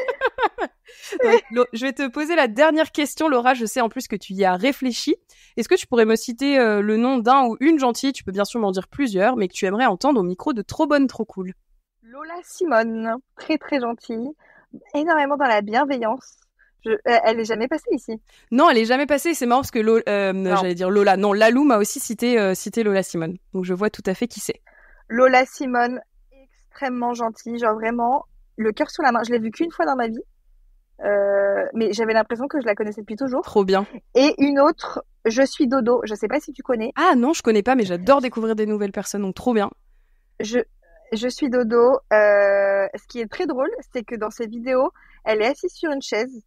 Donc, je vais te poser la dernière question, Laura. Je sais en plus que tu y as réfléchi. Est-ce que tu pourrais me citer le nom d'un ou une gentille, tu peux bien sûr m'en dire plusieurs, mais que tu aimerais entendre au micro de Trop Bonne, Trop Cool? Lola Simone. Très, très gentille. Énormément dans la bienveillance. Elle est jamais passée ici. Non, elle est jamais passée. C'est marrant parce que j'allais dire Lola. Non, Lalou m'a aussi cité Lola Simone. Donc je vois tout à fait qui c'est. Lola Simone, extrêmement gentille, genre vraiment le cœur sur la main. Je l'ai vue qu'une fois dans ma vie, mais j'avais l'impression que je la connaissais depuis toujours. Trop bien. Et une autre, Je suis Dodo. Je sais pas si tu connais. Ah non, je connais pas, mais j'adore découvrir des nouvelles personnes. Donc trop bien. Je suis Dodo. Ce qui est très drôle, c'est que dans ses vidéos, elle est assise sur une chaise.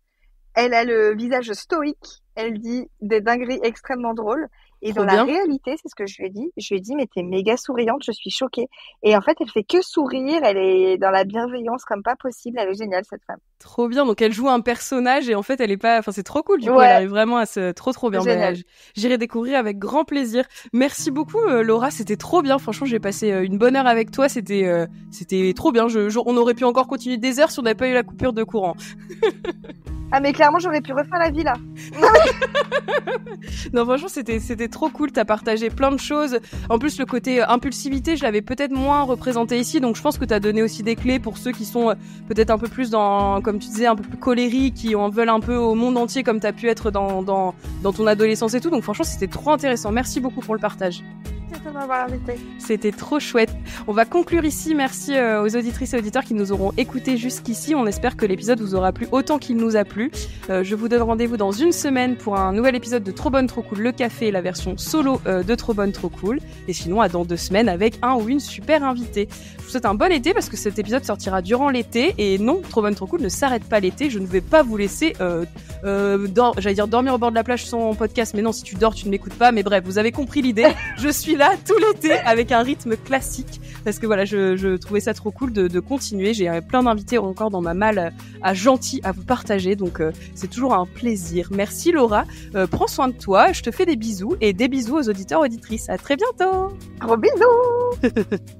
Elle a le visage stoïque. Elle dit des dingueries extrêmement drôles. Et trop dans bien. La réalité, c'est ce que je lui ai dit. Je lui ai dit, mais t'es méga souriante, je suis choquée. Et en fait, elle fait que sourire. Elle est dans la bienveillance comme pas possible. Elle est géniale, cette femme. Trop bien. Donc, elle joue un personnage et en fait, elle est pas, enfin, c'est trop cool. Du coup, elle arrive vraiment à trop bien. Génial. J'irai découvrir avec grand plaisir. Merci beaucoup, Laura. C'était trop bien. Franchement, j'ai passé une bonne heure avec toi. C'était trop bien. On aurait pu encore continuer des heures si on n'avait pas eu la coupure de courant. Ah, mais clairement, j'aurais pu refaire la vie, là. Non, franchement, c'était trop cool. T'as partagé plein de choses. En plus, le côté impulsivité, je l'avais peut-être moins représenté ici. Donc, je pense que t'as donné aussi des clés pour ceux qui sont peut-être un peu plus comme tu disais, un peu plus colériques, qui en veulent un peu au monde entier, comme t'as pu être dans ton adolescence et tout. Donc, franchement, c'était trop intéressant. Merci beaucoup pour le partage. De m'avoir invité. C'était trop chouette. On va conclure ici. Merci aux auditrices et auditeurs qui nous auront écoutés jusqu'ici. On espère que l'épisode vous aura plu autant qu'il nous a plu. Je vous donne rendez-vous dans une semaine pour un nouvel épisode de Trop Bonne, Trop Cool, le café, la version solo de Trop Bonne, Trop Cool. Et sinon, à dans 2 semaines avec un ou une super invitée. Je vous souhaite un bon été parce que cet épisode sortira durant l'été. Et non, Trop Bonne, Trop Cool ne s'arrête pas l'été. Je ne vais pas vous laisser j'allais dire dormir au bord de la plage sans podcast. Mais non, si tu dors, tu ne m'écoutes pas. Mais bref, vous avez compris l'idée. Je suis là tout l'été avec un rythme classique parce que voilà, je trouvais ça trop cool de continuer. J'ai plein d'invités encore dans ma malle à gentil à vous partager, donc c'est toujours un plaisir. Merci Laura, prends soin de toi, je te fais des bisous et des bisous aux auditeurs auditrices. À très bientôt. Gros bisous.